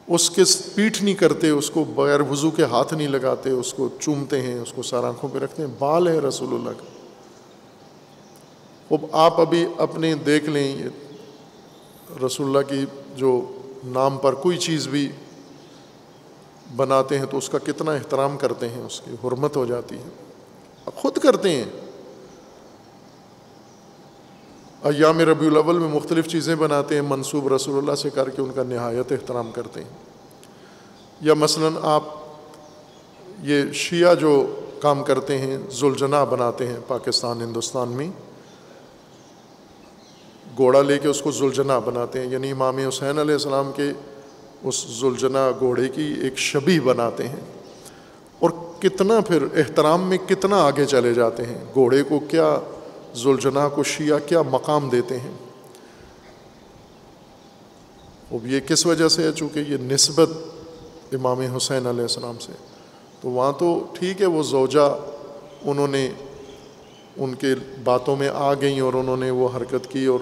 S1: اس کے پیٹھ نہیں کرتے، اس کو بغیر وضو کے ہاتھ نہیں لگاتے، اس کو چومتے ہیں، اس کو سر آنکھوں پہ رکھتے ہیں، بال ہے رسول اللہ کا۔ اب آپ ابھی اپنے دیکھ لیں، یہ رسول اللہ کی جو نام پر کوئی چیز بھی بناتے ہیں تو اس کا کتنا احترام کرتے ہیں، اس کی حرمت ہو جاتی ہے، خود کرتے ہیں۔ ایام ربیع الاول میں مختلف چیزیں بناتے ہیں منسوب رسول اللہ سے کر کے، ان کا نہایت احترام کرتے ہیں۔ یا مثلاً آپ یہ شیعہ جو کام کرتے ہیں، ذوالجناح بناتے ہیں پاکستان ہندوستان میں، گھوڑا لے کے اس کو ذوالجناح بناتے ہیں، یعنی امام حسین علیہ السلام کے اس ذوالجناح گھوڑے کی ایک شبیہ بناتے ہیں، اور کتنا پھر احترام میں کتنا آگے چلے جاتے ہیں، گھوڑے کو کیا، ذوالجناح کو شیعہ کیا مقام دیتے ہیں۔ اب یہ کس وجہ سے ہے؟ چونکہ یہ نسبت امام حسین علیہ السلام سے، تو وہاں تو ٹھیک ہے وہ زوجہ انہوں نے ان کے باتوں میں آ گئیں اور انہوں نے وہ حرکت کی، اور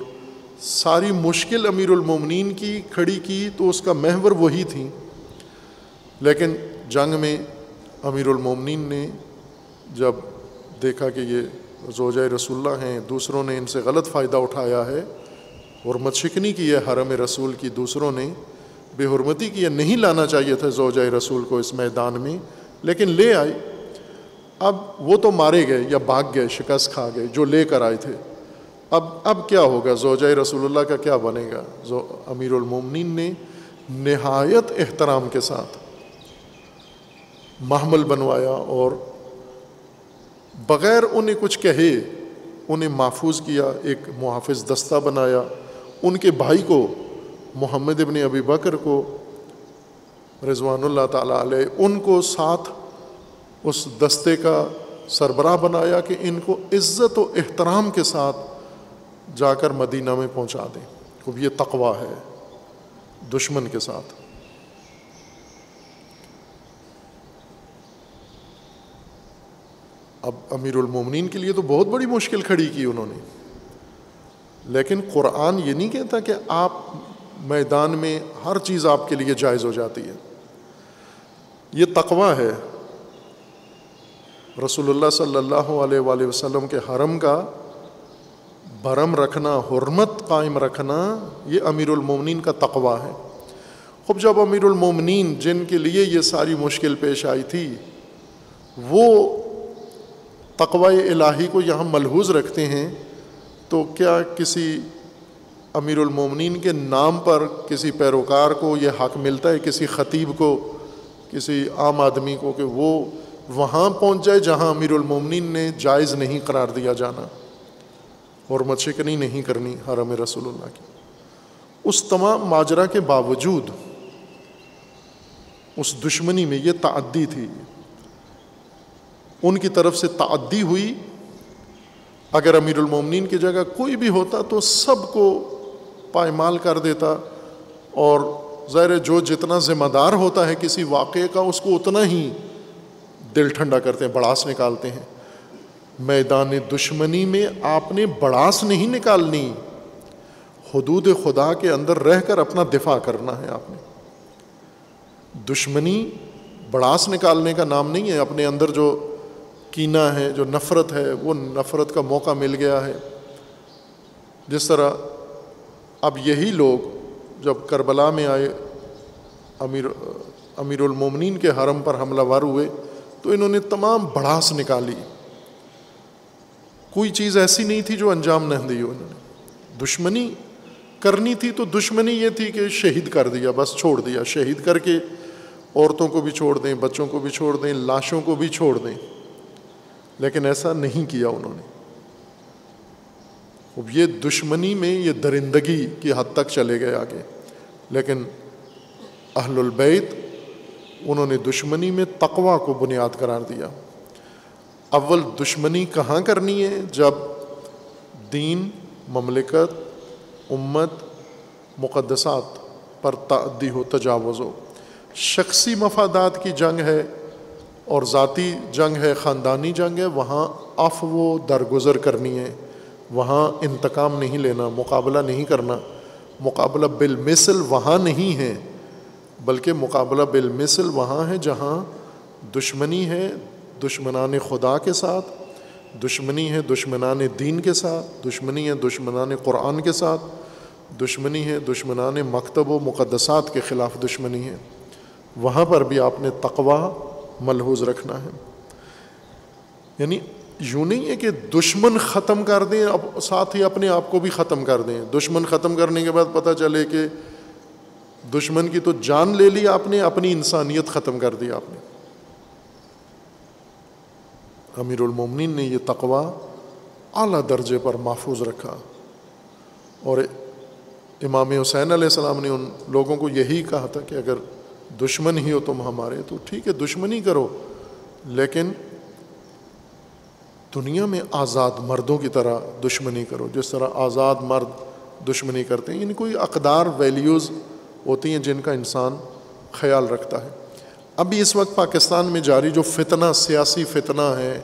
S1: ساری مشکل امیر المومنین کی کھڑی کی تو اس کا محور وہی تھی، لیکن جنگ میں امیر المومنین نے جب دیکھا کہ یہ زوجہ رسول اللہ ہیں، دوسروں نے ان سے غلط فائدہ اٹھایا ہے، حرمت شکنی کی ہے حرم رسول کی، دوسروں نے بے حرمتی کی ہے، نہیں لانا چاہیے تھا زوجہ رسول کو اس میدان میں، لیکن لے آئے۔ اب وہ تو مارے گئے یا بھاگ گئے، شکست کھا گئے جو لے کر آئے تھے، اب کیا ہوگا؟ زوجہ رسول اللہ کا کیا بنے گا؟ امیر المومنین نے نہایت احترام کے ساتھ محمل بنوایا، اور بغیر انہیں کچھ کہے انہیں محفوظ کیا، ایک محافظ دستہ بنایا، ان کے بھائی کو محمد ابن ابی بکر کو رضوان اللہ تعالیٰ علیہ، ان کو ساتھ اس دستے کا سربراہ بنایا کہ ان کو عزت و احترام کے ساتھ جا کر مدینہ میں پہنچا دیں۔ اب یہ تقویٰ ہے دشمن کے ساتھ۔ اب امیر المومنین کے لیے تو بہت بڑی مشکل کھڑی کی انہوں نے، لیکن قرآن یہ نہیں کہتا کہ آپ میدان میں ہر چیز آپ کے لیے جائز ہو جاتی ہے، یہ تقویٰ ہے۔ رسول اللہ صلی اللہ علیہ وآلہ وسلم کے حرم کا بھرم رکھنا، حرمت قائم رکھنا، یہ امیر المومنین کا تقویٰ ہے۔ خب جب امیر المومنین جن کے لیے یہ ساری مشکل پیش آئی تھی وہ تقویٰ الہی کو یہاں ملحوظ رکھتے ہیں، تو کیا کسی امیر المومنین کے نام پر کسی پیروکار کو یہ حق ملتا ہے، کسی خطیب کو، کسی عام آدمی کو، کہ وہ وہاں پہنچ جائے جہاں امیر المومنین نے جائز نہیں قرار دیا جانا، حرمت شکنی نہیں کرنی حرم رسول اللہ کی؟ اس تمام ماجرا کے باوجود اس دشمنی میں یہ تعدی تھی، ان کی طرف سے تعدی ہوئی. اگر امیر المومنین کی جگہ کوئی بھی ہوتا تو سب کو پائمال کر دیتا, اور ظاہر جو جتنا ذمہ دار ہوتا ہے کسی واقعے کا اس کو اتنا ہی دل ٹھنڈا کرتے ہیں, بڑاس نکالتے ہیں. میدان دشمنی میں آپ نے بڑاس نہیں نکالنی, حدود خدا کے اندر رہ کر اپنا دفاع کرنا ہے. آپ نے دشمنی بڑاس نکالنے کا نام نہیں ہے. اپنے اندر جو کینہ ہے, جو نفرت ہے, وہ نفرت کا موقع مل گیا ہے. جس طرح اب یہی لوگ جب کربلا میں آئے, امیر المومنین کے حرم پر حملہ ور ہوئے, تو انہوں نے تمام بڑاس نکالی. کوئی چیز ایسی نہیں تھی جو انجام نہ دی. انہوں نے دشمنی کرنی تھی تو دشمنی یہ تھی کہ شہید کر دیا, بس چھوڑ دیا. شہید کر کے عورتوں کو بھی چھوڑ دیں, بچوں کو بھی چھوڑ دیں, لاشوں کو بھی چھوڑ دیں. لیکن ایسا نہیں کیا انہوں نے. اب یہ دشمنی میں یہ درندگی کی حد تک چلے گئے آگے. لیکن اہل البیت انہوں نے دشمنی میں تقوی کو بنیاد قرار دیا. اول دشمنی کہاں کرنی ہے؟ جب دین, مملکت, امت, مقدسات پر تعدی ہو, تجاوز ہو. شخصی مفادات کی جنگ ہے اور ذاتی جنگ ہے, خاندانی جنگ ہے, وہاں عفو و درگزر کرنی ہے. وہاں انتقام نہیں لینا, مقابلہ نہیں کرنا. مقابلہ بالمثل وہاں نہیں ہے, بلکہ مقابلہ بالمثل وہاں ہے جہاں دشمنی ہے دشمنان خدا کے ساتھ, دشمنی ہے دشمنان دین کے ساتھ, دشمنی ہے دشمنان قرآن کے ساتھ, دشمنی ہے دشمنان مکتب و مقدسات کے خلاف دشمنی ہے. وہاں پر بھی آپ نے تقوی ملحوظ رکھنا ہے. یعنی یوں نہیں ہے کہ دشمن ختم کر دیں, اب ساتھ ہی اپنے آپ کو بھی ختم کر دیں. دشمن ختم کرنے کے بعد پتہ چلے کہ دشمن کی تو جان لے لی آپ نے, اپنی انسانیت ختم کر دی آپ نے. امیر المومنین نے یہ تقوی اعلیٰ درجے پر محفوظ رکھا. اور امام حسین علیہ السلام نے ان لوگوں کو یہی کہا تھا کہ اگر دشمن ہی ہو تم ہمارے تو ٹھیک ہے دشمنی کرو, لیکن دنیا میں آزاد مردوں کی طرح دشمنی کرو, جس طرح آزاد مرد دشمنی کرتے ہیں. یعنی کوئی اقدار, ویلیوز ہوتی ہیں جن کا انسان خیال رکھتا ہے. ابھی اس وقت پاکستان میں جاری جو فتنہ, سیاسی فتنہ ہے,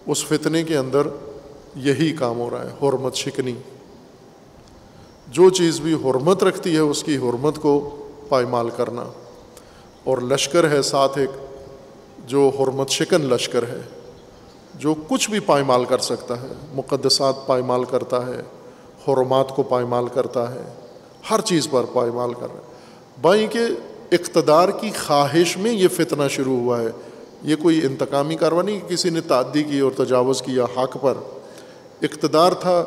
S1: اس فتنے کے اندر یہی کام ہو رہا ہے, حرمت شکنی. جو چیز بھی حرمت رکھتی ہے اس کی حرمت کو پائمال کرنا. اور لشکر ہے ساتھ ایک جو حرمت شکن لشکر ہے, جو کچھ بھی پائمال کر سکتا ہے. مقدسات پائمال کرتا ہے, حرمات کو پائمال کرتا ہے, ہر چیز پر پائمال کر رہا ہے. بھائی کہ اقتدار کی خواہش میں یہ فتنہ شروع ہوا ہے. یہ کوئی انتقامی کارروائی نہیں کہ کسی نے تعدی کی اور تجاوز کیا حق پر. اقتدار تھا,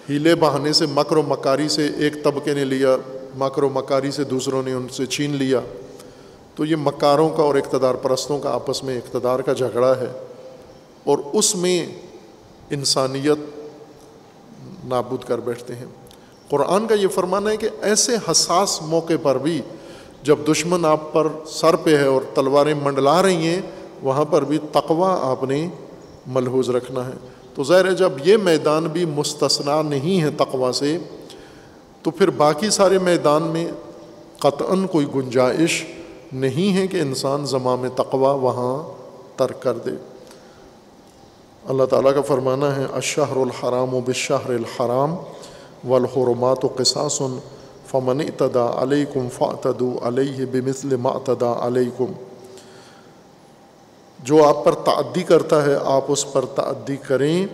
S1: ہیلے بہانے سے, مکر و مکاری سے ایک طبقے نے لیا, مکر و مکاری سے دوسروں نے ان سے چھین لیا. تو یہ مکاروں کا اور اقتدار پرستوں کا آپس میں اقتدار کا جھگڑا ہے, اور اس میں انسانیت نابود کر بیٹھتے ہیں. قرآن کا یہ فرمانا ہے کہ ایسے حساس موقع پر بھی جب دشمن آپ پر سر پہ ہے اور تلواریں منڈلا رہی ہیں, وہاں پر بھی تقوی آپ نے ملحوظ رکھنا ہے. تو ظاہر ہے جب یہ میدان بھی مستثنا نہیں ہے تقوی سے, تو پھر باقی سارے میدان میں قطعاً کوئی گنجائش نہیں ہے کہ انسان زمام تقوی وہاں ترک کر دے. اللہ تعالیٰ کا فرمانا ہے الشہر الحرام بالشہر الحرام والحرمات قصاص فمن اعتدى علیکم فاعتدوا علیہ بمثل ما اعتدى علیکم. جو آپ پر تعدی کرتا ہے آپ اس پر تعدی کریں,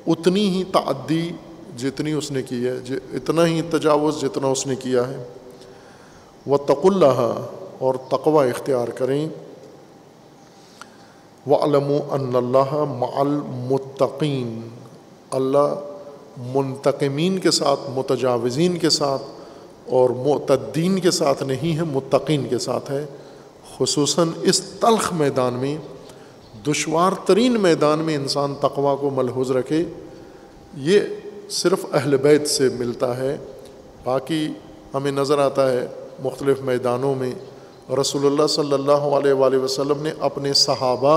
S1: اتنی ہی تعدی جتنی اس نے کی ہے, اتنا ہی تجاوز جتنا اس نے کیا ہے. واتقوا اللہ, اور تقوی اختیار کریں. وَاعْلَمُوا أَنَّ اللَّهَ مَعَ الْمُتَّقِينَ, اللہ منتقمین کے ساتھ, متجاوزین کے ساتھ اور معتدین کے ساتھ نہیں ہے, متقین کے ساتھ ہے. خصوصاً اس تلخ میدان میں, دشوار ترین میدان میں انسان تقوی کو ملحوظ رکھے. یہ صرف اہل بیت سے ملتا ہے. باقی ہمیں نظر آتا ہے مختلف میدانوں میں رسول اللہ صلی اللہ علیہ وآلہ وسلم نے اپنے صحابہ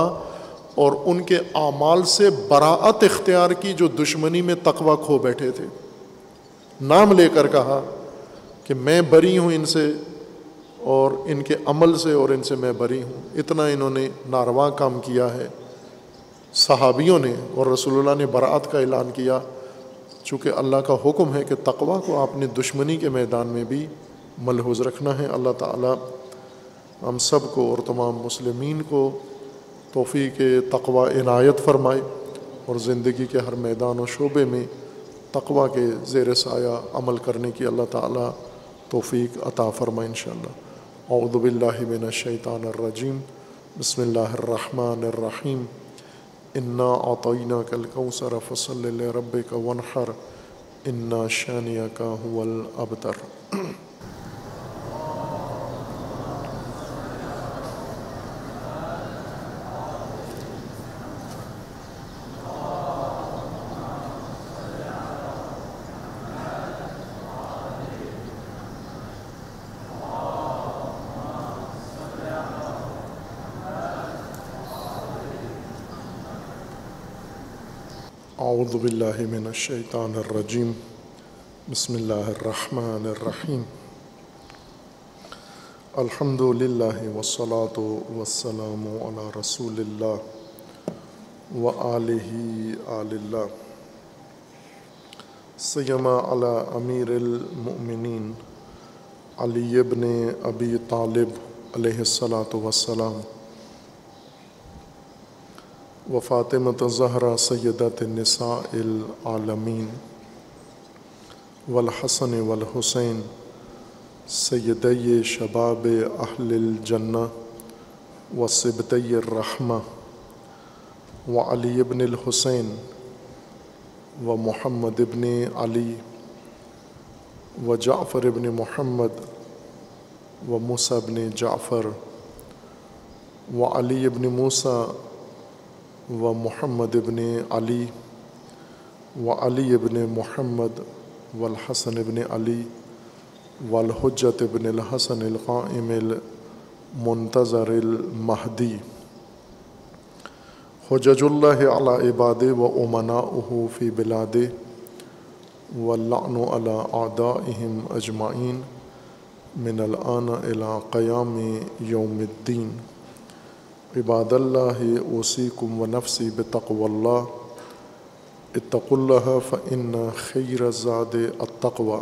S1: اور ان کے اعمال سے براءت اختیار کی جو دشمنی میں تقوی کھو بیٹھے تھے. نام لے کر کہا کہ میں بری ہوں ان سے اور ان کے عمل سے اور ان سے میں بری ہوں. اتنا انہوں نے ناروا کام کیا ہے صحابیوں نے, اور رسول اللہ نے براءت کا اعلان کیا. چونکہ اللہ کا حکم ہے کہ تقوی کو آپ نے دشمنی کے میدان میں بھی ملحوظ رکھنا ہے. اللہ تعالی ہم سب کو اور تمام مسلمین کو توفیق تقوی عنایت فرمائے اور زندگی کے ہر میدان و شعبے میں تقوی کے زیر سایہ عمل کرنے کی اللہ تعالی توفیق عطا فرمائے انشاءاللہ. اعوذ باللہ من الشیطان الرجیم. بسم اللہ الرحمن الرحیم. انا اعطیناک الکوثر فصل لربک وانحر انا شانئک هو الابتر. اعوذ باللہ من الشیطان الرجیم. بسم اللہ الرحمن الرحیم. الحمد للہ والصلاة والسلام علی رسول اللہ وآلہ آل اللہ سیما علی امیر المؤمنین علی ابن ابی طالب علیہ الصلاۃ والسلام و فاطمۃ الزہرا سیدۃ النساء العالمین والحسن والحسین سیدی شباب اہل الجنہ وصبطی الرحمہ وعلی ابن الحسین ومحمد ابن علی وجعفر ابن محمد وموسیٰ ابن جعفر وعلی ابن موسیٰ ومحمد ابن علی وعلی ابن محمد والحسن ابن علی والحجت ابن الحسن القائم المنتظر المہدی حجج اللہ علی عباد و امناؤہ فی بلاد واللعن علی اعدائہم اجمعین من الآن الی قیام یوم الدین. عباد اللہ اوصیکم و نفسی بتقوی اللہ اتقوا اللہ فإن خیر الزاد التقوی.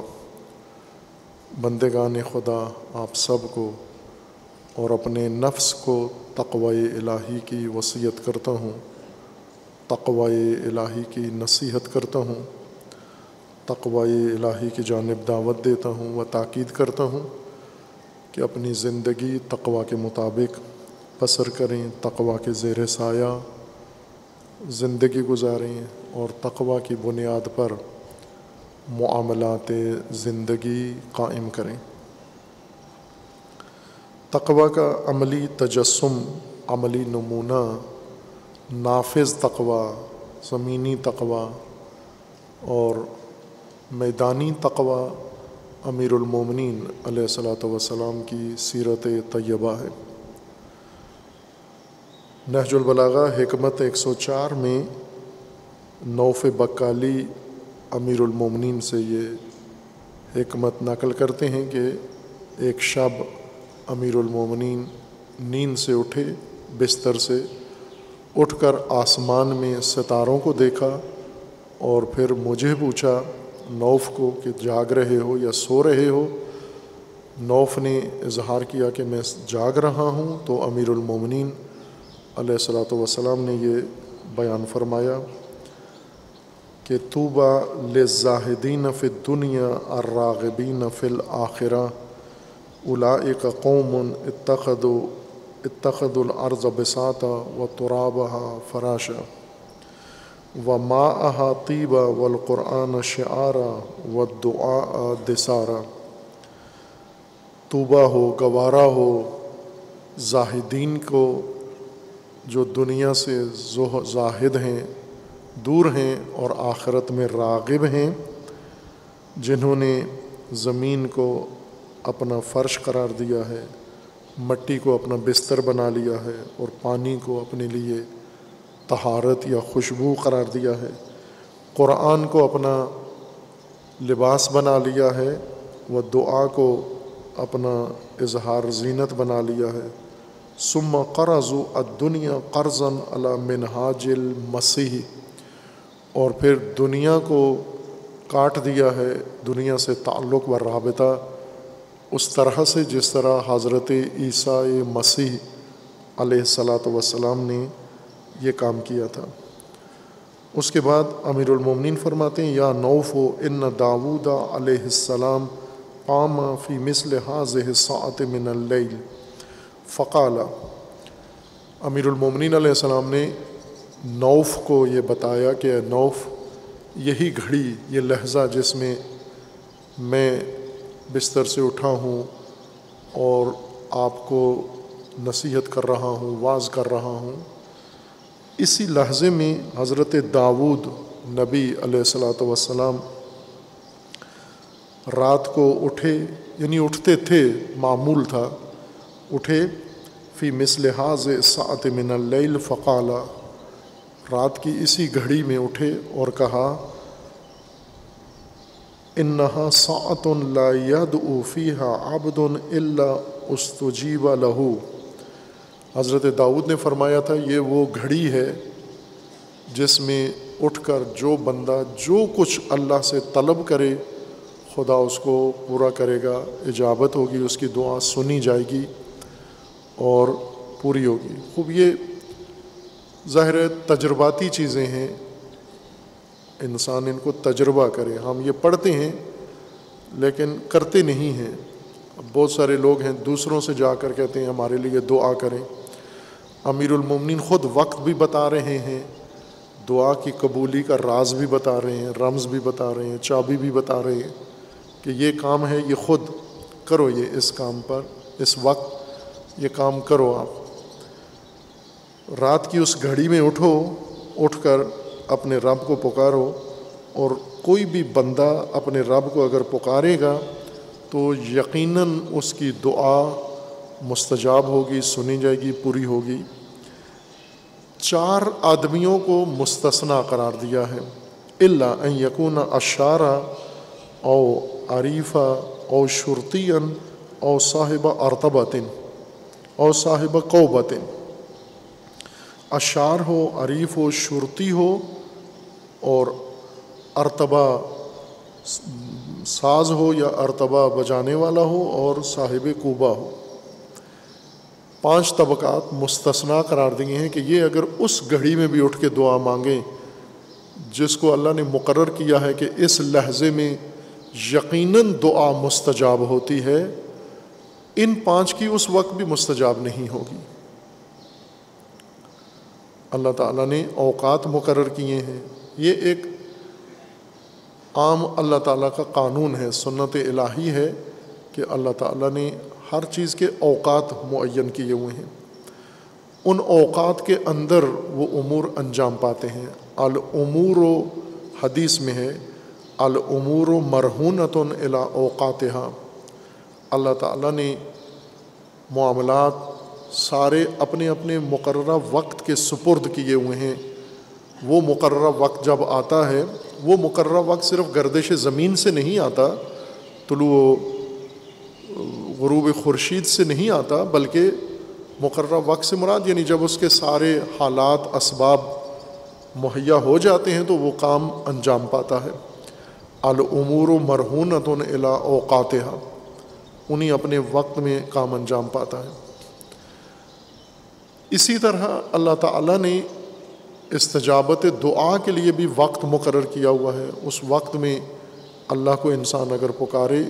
S1: بندگان خدا آپ سب کو اور اپنے نفس کو تقوی الہی کی وصیت کرتا ہوں, تقوی الہی کی نصیحت کرتا ہوں, تقوی الہی کی جانب دعوت دیتا ہوں و تاکید کرتا ہوں کہ اپنی زندگی تقوی کے مطابق بسر کریں, تقوی کے زیر سایہ زندگی گزاریں اور تقوی کی بنیاد پر معاملات زندگی قائم کریں. تقوی کا عملی تجسم, عملی نمونہ, نافذ تقوی, زمینی تقوی اور میدانی تقوی امیر المومنین علیہ الصلاۃ والسلام کی سیرت طیبہ ہے. نہج البلاغہ حکمت 104 میں نوف بقالی امیر المومنین سے یہ حکمت نقل کرتے ہیں کہ ایک شب امیر المومنین نیند سے اٹھے, بستر سے اٹھ کر آسمان میں ستاروں کو دیکھا اور پھر مجھے پوچھا نوف کو کہ جاگ رہے ہو یا سو رہے ہو. نوف نے اظہار کیا کہ میں جاگ رہا ہوں, تو امیر المومنین علیہ الصلاۃ والسلام نے یہ بیان فرمایا کہ طوبیٰ للزاہدین فی الدنیا الراغبین فی الآخرہ اولئک قوم اتخذوا الارض بساطا وترابها فراشا وماءها طیبا والقرآن شعارا والدعاء دسارا. طوبیٰ ہو, گوارا ہو زاہدین کو جو دنیا سے زاہد ہیں, دور ہیں اور آخرت میں راغب ہیں, جنہوں نے زمین کو اپنا فرش قرار دیا ہے, مٹی کو اپنا بستر بنا لیا ہے اور پانی کو اپنے لیے طہارت یا خوشبو قرار دیا ہے، قرآن کو اپنا لباس بنا لیا ہے، و دعا کو اپنا اظہار زینت بنا لیا ہے۔ ثم قرضوا الدنیا قرضا علی منہاج المسیح، اور پھر دنیا کو کاٹ دیا ہے، دنیا سے تعلق و رابطہ اس طرح سے جس طرح حضرت عیسیٰ مسیح علیہ الصلاۃ والسلام نے یہ کام کیا تھا۔ اس کے بعد امیر المومنین فرماتے ہیں، یا نوف ان داود علیہ السلام قام فی مثل هذه الساعة من اللیل فقال، امیر المومنین علیہ السلام نے نوف کو یہ بتایا کہ اے نوف، یہی گھڑی، یہ لحظہ جس میں میں بستر سے اٹھا ہوں اور آپ کو نصیحت کر رہا ہوں، واعظ کر رہا ہوں، اسی لحظے میں حضرت داود نبی علیہ الصلاۃ والسلام رات کو اٹھے، یعنی اٹھتے تھے، معمول تھا، اٹھے فی مثل هذه الساعة من اللیل فقال، رات کی اسی گھڑی میں اٹھے اور کہا، انہا ساعۃ لا یدعو فیہا عبد الا استجیب لہ۔ حضرت داؤد نے فرمایا تھا، یہ وہ گھڑی ہے جس میں اٹھ کر جو بندہ جو کچھ اللہ سے طلب کرے خدا اس کو پورا کرے گا، اجابت ہوگی، اس کی دعا سنی جائے گی اور پوری ہوگی۔ خوب یہ ظاہر ہے تجرباتی چیزیں ہیں، انسان ان کو تجربہ کرے۔ ہم یہ پڑھتے ہیں لیکن کرتے نہیں ہیں۔ بہت سارے لوگ ہیں دوسروں سے جا کر کہتے ہیں ہمارے لیے دعا کریں۔ امیر المومنین خود وقت بھی بتا رہے ہیں، دعا کی قبولی کا راز بھی بتا رہے ہیں، رمز بھی بتا رہے ہیں، چابی بھی بتا رہے ہیں کہ یہ کام ہے، یہ خود کرو، یہ اس کام پر اس وقت یہ کام کرو۔ آپ رات کی اس گھڑی میں اٹھو، اٹھ کر اپنے رب کو پکارو، اور کوئی بھی بندہ اپنے رب کو اگر پکارے گا تو یقیناً اس کی دعا مستجاب ہوگی، سنی جائے گی، پوری ہوگی۔ 4 آدمیوں کو مستثنا قرار دیا ہے، الا ان یکون اشارا او عریفا او شرطیا او صاحب ارتبت او صاحب قوبت۔ اشار ہو، عریف ہو، شرطی ہو، اور ارتبہ ساز ہو یا ارتبہ بجانے والا ہو، اور صاحب قوبہ ہو۔ 5 طبقات مستثنا قرار دیے ہیں کہ یہ اگر اس گھڑی میں بھی اٹھ کے دعا مانگیں جس کو اللہ نے مقرر کیا ہے کہ اس لحظے میں یقیناً دعا مستجاب ہوتی ہے، ان 5 کی اس وقت بھی مستجاب نہیں ہوگی۔ اللہ تعالیٰ نے اوقات مقرر کیے ہیں، یہ ایک عام اللہ تعالیٰ کا قانون ہے، سنت الہی ہے کہ اللہ تعالیٰ نے ہر چیز کے اوقات معین کیے ہوئے ہیں، ان اوقات کے اندر وہ امور انجام پاتے ہیں۔ الامور، حدیث میں ہے، الامور مرہونۃ الی اوقاتہا، اللہ تعالیٰ نے معاملات سارے اپنے اپنے مقررہ وقت کے سپرد کیے ہوئے ہیں۔ وہ مقررہ وقت جب آتا ہے، وہ مقررہ وقت صرف گردش زمین سے نہیں آتا، طلوع غروب خورشید سے نہیں آتا، بلکہ مقررہ وقت سے مراد یعنی جب اس کے سارے حالات اسباب مہیا ہو جاتے ہیں تو وہ کام انجام پاتا ہے۔ الامور مرہونۃ الی اوقاتہا، انہیں اپنے وقت میں کام انجام پاتا ہے۔ اسی طرح اللہ تعالیٰ نے استجابت دعا کے لیے بھی وقت مقرر کیا ہوا ہے۔ اس وقت میں اللہ کو انسان اگر پکارے،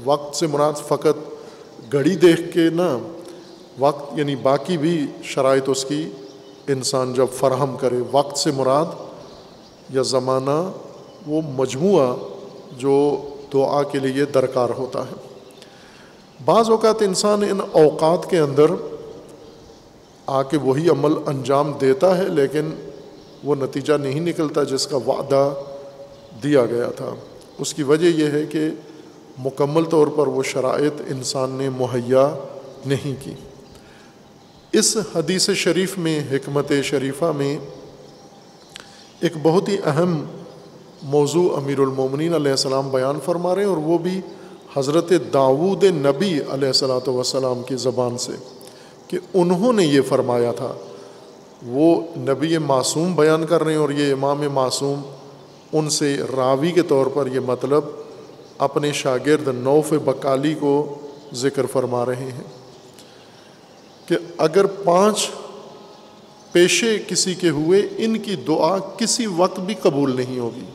S1: وقت سے مراد فقط گھڑی دیکھ کے نہ، وقت یعنی باقی بھی شرائط اس کی انسان جب فراہم کرے، وقت سے مراد یا زمانہ وہ مجموعہ جو دعا کے لیے درکار ہوتا ہے۔ بعض اوقات انسان ان اوقات کے اندر آ کے وہی عمل انجام دیتا ہے لیکن وہ نتیجہ نہیں نکلتا جس کا وعدہ دیا گیا تھا۔ اس کی وجہ یہ ہے کہ مکمل طور پر وہ شرائط انسان نے مہیا نہیں کی۔ اس حدیث شریف میں، حکمت شریفہ میں ایک بہت ہی اہم موضوع امیر المومنین علیہ السلام بیان فرما رہے ہیں، اور وہ بھی حضرت داؤد نبی علیہ الصلاۃ والسلام کی زبان سے، کہ انہوں نے یہ فرمایا تھا۔ وہ نبی معصوم بیان کر رہے ہیں، اور یہ امام معصوم ان سے راوی کے طور پر یہ مطلب اپنے شاگرد نوف بقالی کو ذکر فرما رہے ہیں کہ اگر 5 پیشے کسی کے ہوئے، ان کی دعا کسی وقت بھی قبول نہیں ہوگی۔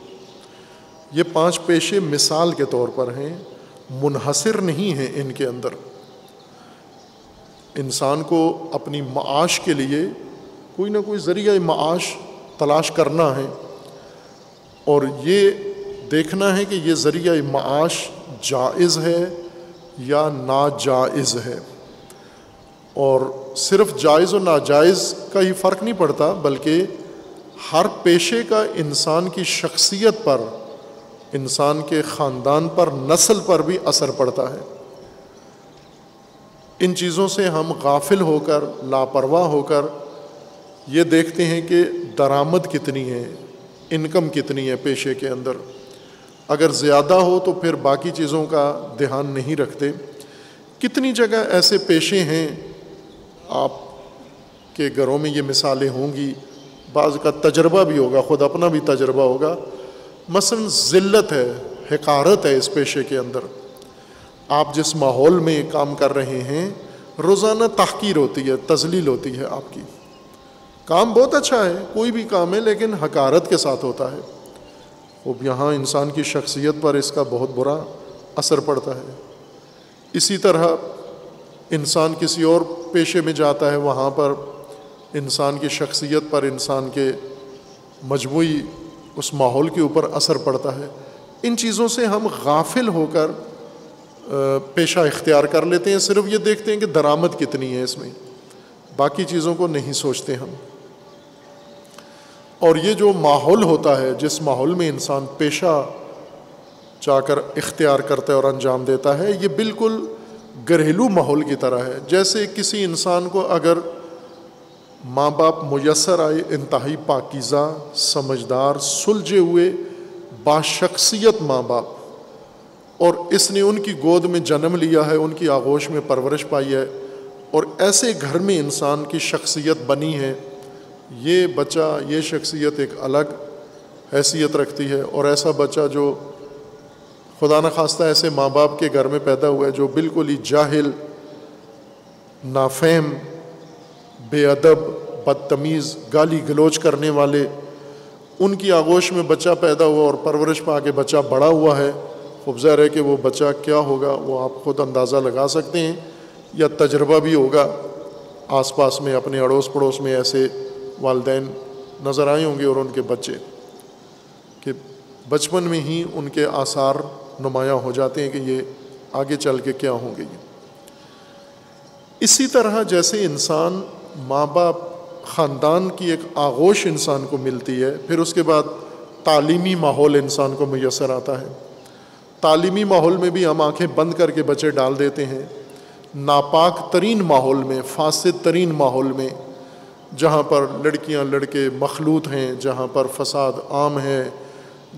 S1: یہ 5 پیشے مثال کے طور پر ہیں، منحصر نہیں ہیں ان کے اندر۔ انسان کو اپنی معاش کے لیے کوئی نہ کوئی ذریعہ معاش تلاش کرنا ہے، اور یہ دیکھنا ہے کہ یہ ذریعہ معاش جائز ہے یا ناجائز ہے۔ اور صرف جائز و ناجائز کا ہی فرق نہیں پڑتا، بلکہ ہر پیشے کا انسان کی شخصیت پر، انسان کے خاندان پر، نسل پر بھی اثر پڑتا ہے۔ ان چیزوں سے ہم غافل ہو کر، لاپرواہ ہو کر یہ دیکھتے ہیں کہ درآمد کتنی ہے، انکم کتنی ہے پیشے کے اندر۔ اگر زیادہ ہو تو پھر باقی چیزوں کا دھیان نہیں رکھتے۔ کتنی جگہ ایسے پیشے ہیں، آپ کے گھروں میں یہ مثالیں ہوں گی، بعض کا تجربہ بھی ہوگا، خود اپنا بھی تجربہ ہوگا۔ مثلا ذلت ہے، حقارت ہے اس پیشے کے اندر۔ آپ جس ماحول میں کام کر رہے ہیں، روزانہ تحقیر ہوتی ہے، تذلیل ہوتی ہے آپ کی۔ کام بہت اچھا ہے، کوئی بھی کام ہے، لیکن حقارت کے ساتھ ہوتا ہے۔ اب یہاں انسان کی شخصیت پر اس کا بہت برا اثر پڑتا ہے۔ اسی طرح انسان کسی اور پیشے میں جاتا ہے، وہاں پر انسان کی شخصیت پر، انسان کے مجموعی اس ماحول کے اوپر اثر پڑتا ہے۔ ان چیزوں سے ہم غافل ہو کر پیشہ اختیار کر لیتے ہیں، صرف یہ دیکھتے ہیں کہ درآمد کتنی ہے اس میں، باقی چیزوں کو نہیں سوچتے ہم۔ اور یہ جو ماحول ہوتا ہے، جس ماحول میں انسان پیشہ چاہ کر اختیار کرتا ہے اور انجام دیتا ہے، یہ بالکل گھریلو ماحول کی طرح ہے۔ جیسے کسی انسان کو اگر ماں باپ میسر آئے، انتہائی پاکیزہ، سمجھدار، سلجھے ہوئے، باشخصیت ماں باپ، اور اس نے ان کی گود میں جنم لیا ہے، ان کی آغوش میں پرورش پائی ہے، اور ایسے گھر میں انسان کی شخصیت بنی ہے، یہ بچہ، یہ شخصیت ایک الگ حیثیت رکھتی ہے۔ اور ایسا بچہ جو خدا نخواستہ ایسے ماں باپ کے گھر میں پیدا ہوا ہے جو بالکل ہی جاہل، نافہم، بے ادب، بدتمیز، گالی گلوچ کرنے والے، ان کی آغوش میں بچہ پیدا ہوا اور پرورش پا کے بچہ بڑا ہوا ہے، خوب ظاہر ہے کہ وہ بچہ کیا ہوگا وہ آپ خود اندازہ لگا سکتے ہیں، یا تجربہ بھی ہوگا آس پاس میں، اپنے اڑوس پڑوس میں ایسے والدین نظر آئے ہوں گے اور ان کے بچے کہ بچپن میں ہی ان کے آثار نمایاں ہو جاتے ہیں کہ یہ آگے چل کے کیا ہوں گے۔ اسی طرح جیسے انسان، ماں باپ، خاندان کی ایک آغوش انسان کو ملتی ہے، پھر اس کے بعد تعلیمی ماحول انسان کو میسر آتا ہے۔ تعلیمی ماحول میں بھی ہم آنکھیں بند کر کے بچے ڈال دیتے ہیں، ناپاک ترین ماحول میں، فاسد ترین ماحول میں، جہاں پر لڑکیاں لڑکے مخلوط ہیں، جہاں پر فساد عام ہے،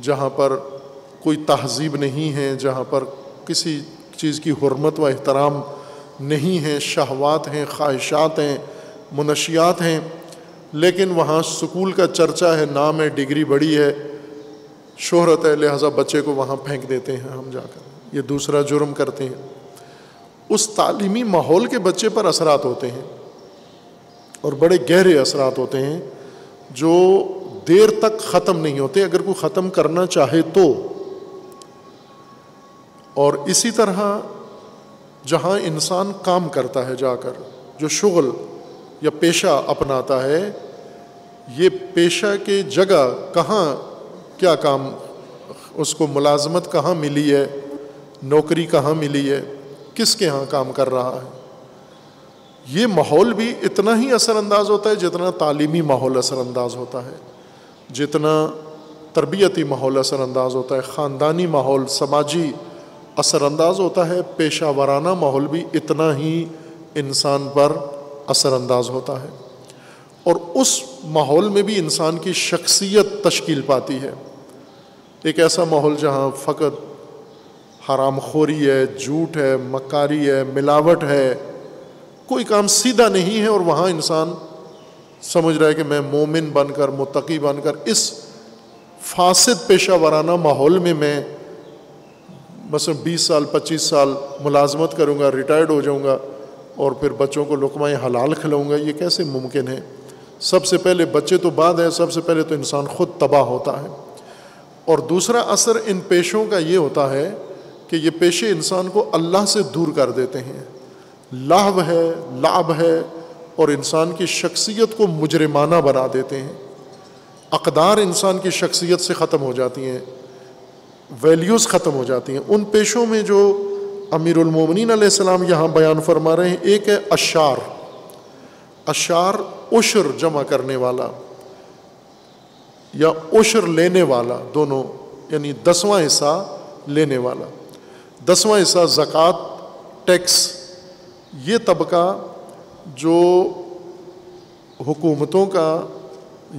S1: جہاں پر کوئی تہذیب نہیں ہے، جہاں پر کسی چیز کی حرمت و احترام نہیں ہے، شہوات ہیں، خواہشات ہیں، منشیات ہیں، لیکن وہاں سکول کا چرچا ہے، نام ہے، ڈگری بڑی ہے، شہرت ہے، لہٰذا بچے کو وہاں پھینک دیتے ہیں ہم جا کر، یہ دوسرا جرم کرتے ہیں۔ اس تعلیمی ماحول کے بچے پر اثرات ہوتے ہیں، اور بڑے گہرے اثرات ہوتے ہیں جو دیر تک ختم نہیں ہوتے، اگر کوئی ختم کرنا چاہے تو۔ اور اسی طرح جہاں انسان کام کرتا ہے جا کر، جو شغل یا پیشہ اپناتا ہے، یہ پیشہ کے جگہ کہاں کیا کام، اس کو ملازمت کہاں ملی ہے، نوکری کہاں ملی ہے، کس کے ہاں کام کر رہا ہے، یہ ماحول بھی اتنا ہی اثر انداز ہوتا ہے جتنا تعلیمی ماحول اثر انداز ہوتا ہے، جتنا تربیتی ماحول اثر انداز ہوتا ہے، خاندانی ماحول، سماجی اثر انداز ہوتا ہے، پیشہ ورانہ ماحول بھی اتنا ہی انسان پر اثر انداز ہوتا ہے۔ اور اس ماحول میں بھی انسان کی شخصیت تشکیل پاتی ہے. ایک ایسا ماحول جہاں فقط حرام خوری ہے، جھوٹ ہے، مکاری ہے، ملاوٹ ہے، کوئی کام سیدھا نہیں ہے، اور وہاں انسان سمجھ رہا ہے کہ میں مومن بن کر، متقی بن کر اس فاسد پیشہ ورانہ ماحول میں مثلا 20 سال 25 سال ملازمت کروں گا، ریٹائرڈ ہو جاؤں گا اور پھر بچوں کو لقمہ حلال کھلاؤں گا. یہ کیسے ممکن ہے؟ سب سے پہلے بچے تو بعد ہے، سب سے پہلے تو انسان خود تباہ ہوتا ہے. اور دوسرا اثر ان پیشوں کا یہ ہوتا ہے کہ یہ پیشے انسان کو اللہ سے دور کر دیتے ہیں. لہو ہے، لعب ہے، اور انسان کی شخصیت کو مجرمانہ بنا دیتے ہیں. اقدار انسان کی شخصیت سے ختم ہو جاتی ہیں، ویلیوز ختم ہو جاتی ہیں. ان پیشوں میں جو امیر المومنین علیہ السلام یہاں بیان فرما رہے ہیں، ایک ہے اشعار. اشعار عشر جمع کرنے والا یا عشر لینے والا، دونوں، یعنی 10واں حصہ لینے والا. 10واں حصہ زکوٰۃ، ٹیکس. یہ طبقہ جو حکومتوں کا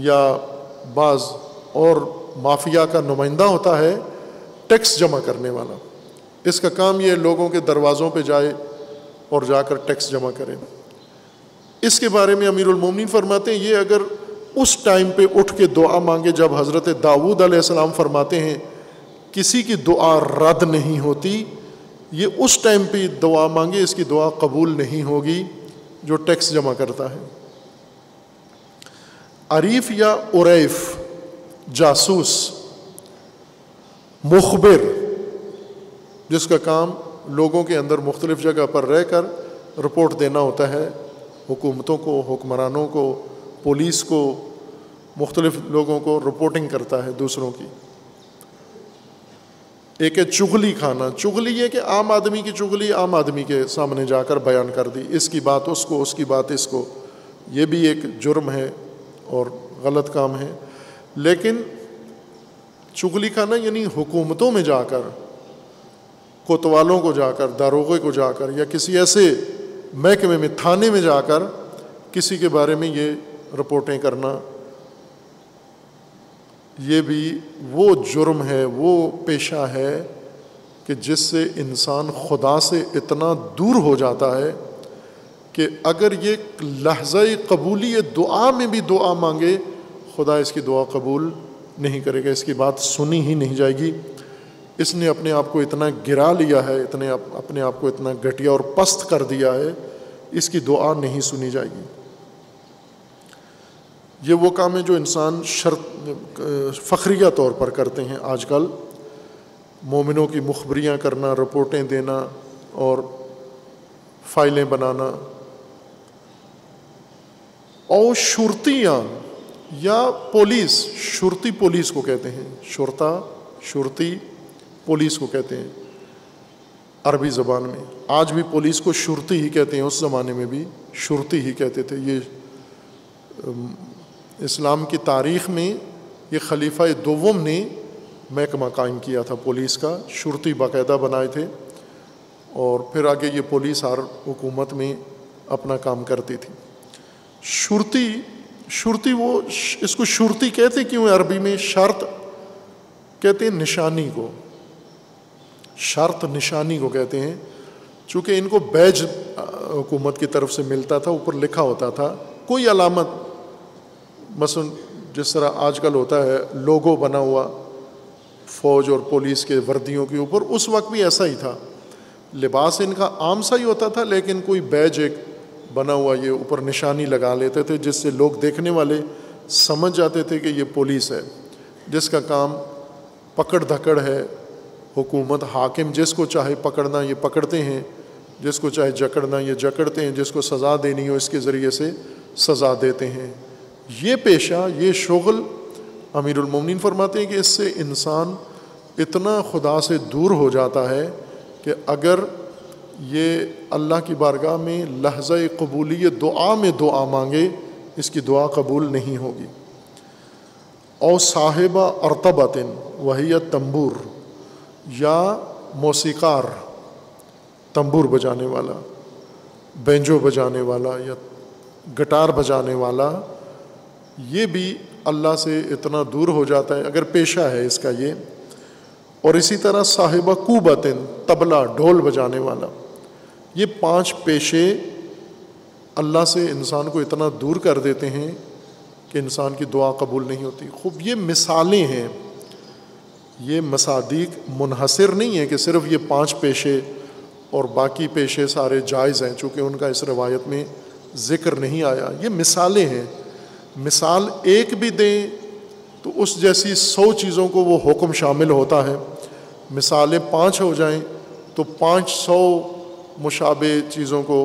S1: یا بعض اور مافیا کا نمائندہ ہوتا ہے، ٹیکس جمع کرنے والا. اس کا کام یہ لوگوں کے دروازوں پہ جائے اور جا کر ٹیکس جمع کرے. اس کے بارے میں امیر المومنین فرماتے ہیں یہ اگر اس ٹائم پہ اٹھ کے دعا مانگے جب حضرت داؤد علیہ السلام فرماتے ہیں کسی کی دعا رد نہیں ہوتی، یہ اس ٹائم پہ دعا مانگے اس کی دعا قبول نہیں ہوگی جو ٹیکس جمع کرتا ہے. عریف یا عریف، جاسوس، مخبر، جس کا کام لوگوں کے اندر مختلف جگہ پر رہ کر رپورٹ دینا ہوتا ہے، حکومتوں کو، حکمرانوں کو، پولیس کو، مختلف لوگوں کو رپورٹنگ کرتا ہے دوسروں کی. ایک ہے چغلی کھانا. چغلی یہ کہ عام آدمی کی چغلی عام آدمی کے سامنے جا کر بیان کر دی، اس کی بات اس کو، اس کی بات اس کو. یہ بھی ایک جرم ہے اور غلط کام ہے. لیکن چغلی کھانا یعنی حکومتوں میں جا کر، کوتوالوں کو جا کر، داروغے کو جا کر، یا کسی ایسے محکمے میں، تھانے میں جا کر کسی کے بارے میں یہ رپورٹیں کرنا، یہ بھی وہ جرم ہے، وہ پیشہ ہے کہ جس سے انسان خدا سے اتنا دور ہو جاتا ہے کہ اگر یہ لحظہ قبولی دعا میں بھی دعا مانگے، خدا اس کی دعا قبول نہیں کرے گا، اس کی بات سنی ہی نہیں جائے گی. اس نے اپنے آپ کو اتنا گرا لیا ہے، اپنے آپ کو اتنا گھٹیا اور پست کر دیا ہے، اس کی دعا نہیں سنی جائے گی. یہ وہ کام ہے جو انسان فخریہ طور پر کرتے ہیں آج کل، مومنوں کی مخبریاں کرنا، رپورٹیں دینا اور فائلیں بنانا. اور شرطیاں یا پولیس، شرطی پولیس کو کہتے ہیں، شرطہ، شرطی پولیس کو کہتے ہیں عربی زبان میں. آج بھی پولیس کو شرطی ہی کہتے ہیں، اس زمانے میں بھی شرطی ہی کہتے تھے. یہ اسلام کی تاریخ میں یہ خلیفہ دوم نے محکمہ قائم کیا تھا پولیس کا، شرطی باقاعدہ بنائے تھے، اور پھر آگے یہ پولیس ہر حکومت میں اپنا کام کرتی تھی. شرطی وہ اس کو شرطی کہتے کیوں ہیں عربی میں؟ شرط کہتے ہیں نشانی کو، شرط نشانی کو کہتے ہیں، چونکہ ان کو بیج حکومت کی طرف سے ملتا تھا، اوپر لکھا ہوتا تھا کوئی علامت، مثلا جس طرح آج کل ہوتا ہے لوگو بنا ہوا فوج اور پولیس کے وردیوں کے اوپر، اس وقت بھی ایسا ہی تھا. لباس ان کا عام سا ہی ہوتا تھا، لیکن کوئی بیج ایک بنا ہوا یہ اوپر نشانی لگا لیتے تھے، جس سے لوگ دیکھنے والے سمجھ جاتے تھے کہ یہ پولیس ہے، جس کا کام پکڑ دھکڑ ہے. حکومت، حاکم جس کو چاہے پکڑنا یہ پکڑتے ہیں، جس کو چاہے جکڑنا یہ جکڑتے ہیں، جس کو سزا دینی ہو اس کے ذریعے سے سزا دیتے ہیں. یہ پیشہ، یہ شغل، امیر المومنین فرماتے ہیں کہ اس سے انسان اتنا خدا سے دور ہو جاتا ہے کہ اگر یہ اللہ کی بارگاہ میں لحظہ قبولی دعا میں دعا مانگے، اس کی دعا قبول نہیں ہوگی. او صاحبہ ارتبۃ وہی تنبور، یا موسیقار، تنبور بجانے والا، بینجو بجانے والا یا گٹار بجانے والا، یہ بھی اللہ سے اتنا دور ہو جاتا ہے اگر پیشہ ہے اس کا یہ. اور اسی طرح صاحب کوبتن، طبلہ ڈھول بجانے والا، یہ 5 پیشے اللہ سے انسان کو اتنا دور کر دیتے ہیں کہ انسان کی دعا قبول نہیں ہوتی. خوب یہ مثالیں ہیں، یہ مصادیق منحصر نہیں ہے کہ صرف یہ 5 پیشے اور باقی پیشے سارے جائز ہیں، چونکہ ان کا اس روایت میں ذکر نہیں آیا. یہ مثالیں ہیں، مثال ایک بھی دیں تو اس جیسی 100 چیزوں کو وہ حکم شامل ہوتا ہے. مثالیں 5 ہو جائیں تو 500 مشابہ چیزوں کو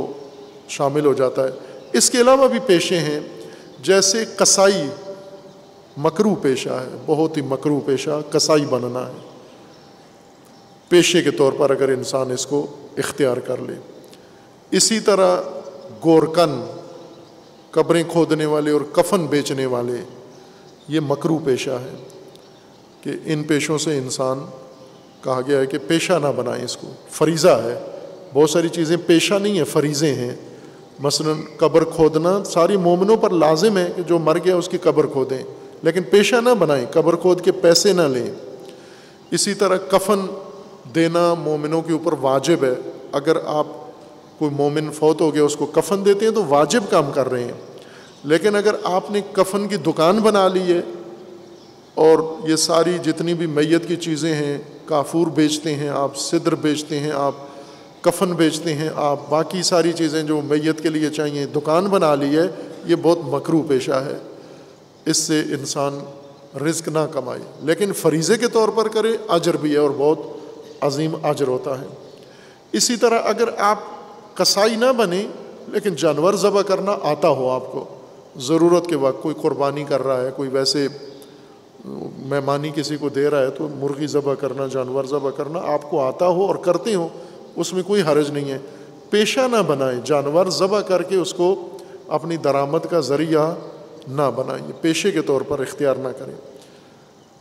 S1: شامل ہو جاتا ہے. اس کے علاوہ بھی پیشے ہیں، جیسے کسائی مکروہ پیشہ ہے، بہت ہی مکروہ پیشہ کسائی بننا ہے، پیشے کے طور پر اگر انسان اس کو اختیار کر لے. اسی طرح گورکن، قبریں کھودنے والے اور کفن بیچنے والے، یہ مکروہ پیشہ ہے کہ ان پیشوں سے انسان، کہا گیا ہے کہ پیشہ نہ بنائیں اس کو، فریضہ ہے. بہت ساری چیزیں پیشہ نہیں ہیں، فریضے ہیں. مثلا قبر کھودنا ساری مومنوں پر لازم ہے کہ جو مر گیا اس کی قبر کھودیں، لیکن پیشہ نہ بنائیں، قبر کھود کے پیسے نہ لیں. اسی طرح کفن دینا مومنوں کے اوپر واجب ہے. اگر آپ کوئی مومن فوت ہو گیا اس کو کفن دیتے ہیں تو واجب کام کر رہے ہیں. لیکن اگر آپ نے کفن کی دکان بنا لی ہے اور یہ ساری جتنی بھی میت کی چیزیں ہیں، کافور بیچتے ہیں آپ، سدر بیچتے ہیں آپ، کفن بیچتے ہیں آپ، باقی ساری چیزیں جو میت کے لیے چاہیے، دکان بنا لی ہے، یہ بہت مکروہ پیشہ ہے. اس سے انسان رزق نہ کمائے، لیکن فریضے کے طور پر کرے اجر بھی ہے اور بہت عظیم اجر ہوتا ہے. اسی طرح اگر آپ کسائی نہ بنے لیکن جانور ذبح کرنا آتا ہو آپ کو، ضرورت کے وقت کوئی قربانی کر رہا ہے، کوئی ویسے مہمانی کسی کو دے رہا ہے تو مرغی ذبح کرنا، جانور ذبح کرنا آپ کو آتا ہو اور کرتے ہو، اس میں کوئی حرج نہیں ہے. پیشہ نہ بنائیں، جانور ذبح کر کے اس کو اپنی درآمد کا ذریعہ نہ بنائیں، پیشے کے طور پر اختیار نہ کریں.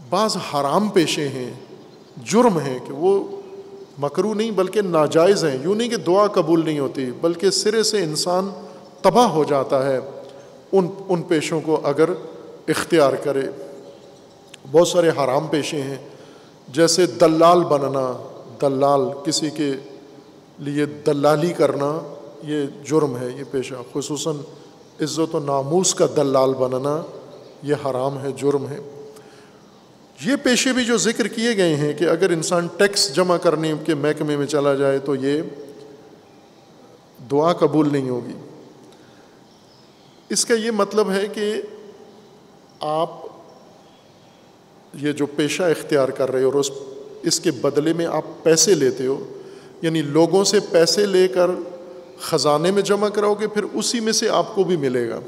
S1: بعض حرام پیشے ہیں، جرم ہیں کہ وہ مکروہ نہیں بلکہ ناجائز ہیں. یوں نہیں کہ دعا قبول نہیں ہوتی، بلکہ سرے سے انسان تباہ ہو جاتا ہے ان پیشوں کو اگر اختیار کرے. بہت سارے حرام پیشے ہیں، جیسے دلال بننا، دلال، کسی کے لیے دلالی کرنا، یہ جرم ہے. یہ پیشہ خصوصاً عزت و ناموس کا دلال بننا یہ حرام ہے، جرم ہے. یہ پیشے بھی جو ذکر کیے گئے ہیں کہ اگر انسان ٹیکس جمع کرنے کے محکمے میں چلا جائے تو یہ دعا قبول نہیں ہوگی. اس کا یہ مطلب ہے کہ آپ یہ جو پیشہ اختیار کر رہے ہو اور اس کے بدلے میں آپ پیسے لیتے ہو، یعنی لوگوں سے پیسے لے کر خزانے میں جمع کراؤ گے، پھر اسی میں سے آپ کو بھی ملے گا.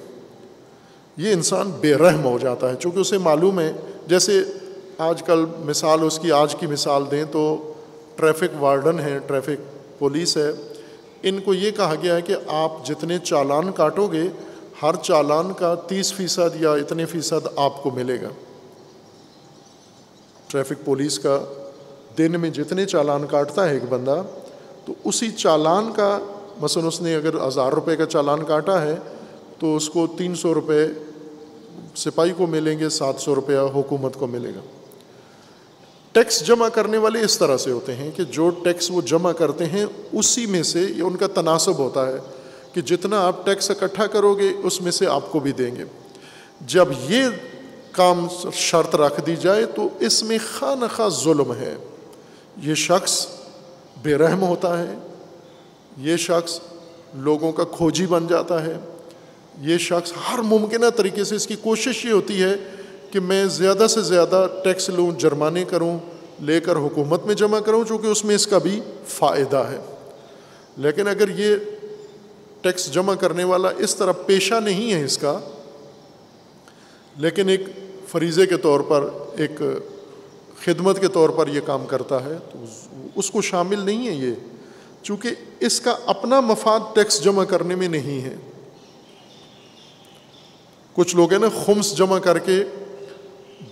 S1: یہ انسان بے رحم ہو جاتا ہے، چونکہ اسے معلوم ہے. جیسے آج کل مثال، اس کی آج کی مثال دیں تو ٹریفک وارڈن ہیں، ٹریفک پولیس ہے، ان کو یہ کہا گیا ہے کہ آپ جتنے چالان کاٹو گے ہر چالان کا 30% یا اتنے فیصد آپ کو ملے گا. ٹریفک پولیس کا دن میں جتنے چالان کاٹتا ہے ایک بندہ، تو اسی چالان کا، مثلا اس نے اگر 1000 روپے کا چالان کاٹا ہے تو اس کو 300 روپے سپاہی کو ملیں گے، 700 روپیہ حکومت کو ملے گا. ٹیکس جمع کرنے والے اس طرح سے ہوتے ہیں کہ جو ٹیکس وہ جمع کرتے ہیں اسی میں سے یہ ان کا تناسب ہوتا ہے کہ جتنا آپ ٹیکس اکٹھا کرو گے اس میں سے آپ کو بھی دیں گے. جب یہ کام شرط رکھ دی جائے تو اس میں خواہ نخواہ ظلم ہے. یہ شخص بے رحم ہوتا ہے، یہ شخص لوگوں کا کھوجی بن جاتا ہے، یہ شخص ہر ممکنہ طریقے سے، اس کی کوشش یہ ہوتی ہے کہ میں زیادہ سے زیادہ ٹیکس لوں، جرمانے کروں، لے کر حکومت میں جمع کروں، چونکہ اس میں اس کا بھی فائدہ ہے. لیکن اگر یہ ٹیکس جمع کرنے والا اس طرح پیشہ نہیں ہے اس کا، لیکن ایک فریضے کے طور پر، ایک خدمت کے طور پر یہ کام کرتا ہے، تو اس کو شامل نہیں ہے یہ، چونکہ اس کا اپنا مفاد ٹیکس جمع کرنے میں نہیں ہے. کچھ لوگ ہیں نا خمس جمع کر کے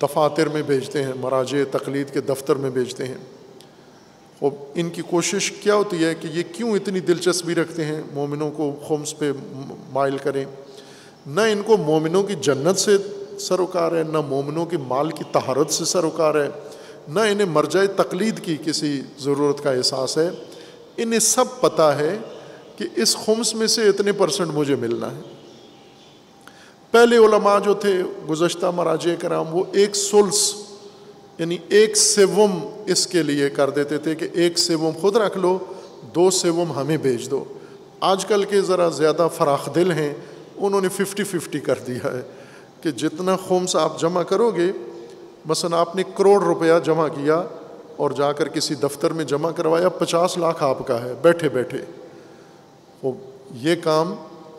S1: دفاتر میں بھیجتے ہیں، مراجع تقلید کے دفتر میں بھیجتے ہیں. اور ان کی کوشش کیا ہوتی ہے کہ یہ کیوں اتنی دلچسپی رکھتے ہیں مومنوں کو خمس پہ مائل کریں؟ نہ ان کو مومنوں کی جنت سے سروکار ہے، نہ مومنوں کے مال کی طہارت سے سروکار ہے، نہ انہیں مرجع تقلید کی کسی ضرورت کا احساس ہے. انہیں سب پتہ ہے کہ اس خمس میں سے اتنے % مجھے ملنا ہے. پہلے علماء جو تھے گزشتہ مراجع کرام وہ 1/3 یعنی 1/7 اس کے لیے کر دیتے تھے کہ 1/7 خود رکھ لو، 2/7 ہمیں بھیج دو. آج کل کے ذرا زیادہ فراخ دل ہیں، انہوں نے 50-50 کر دیا ہے کہ جتنا خمس آپ جمع کرو گے، مثلا آپ نے 1 کروڑ روپیہ جمع کیا اور جا کر کسی دفتر میں جمع کروایا، 50 لاکھ آپ کا ہے بیٹھے بیٹھے. یہ کام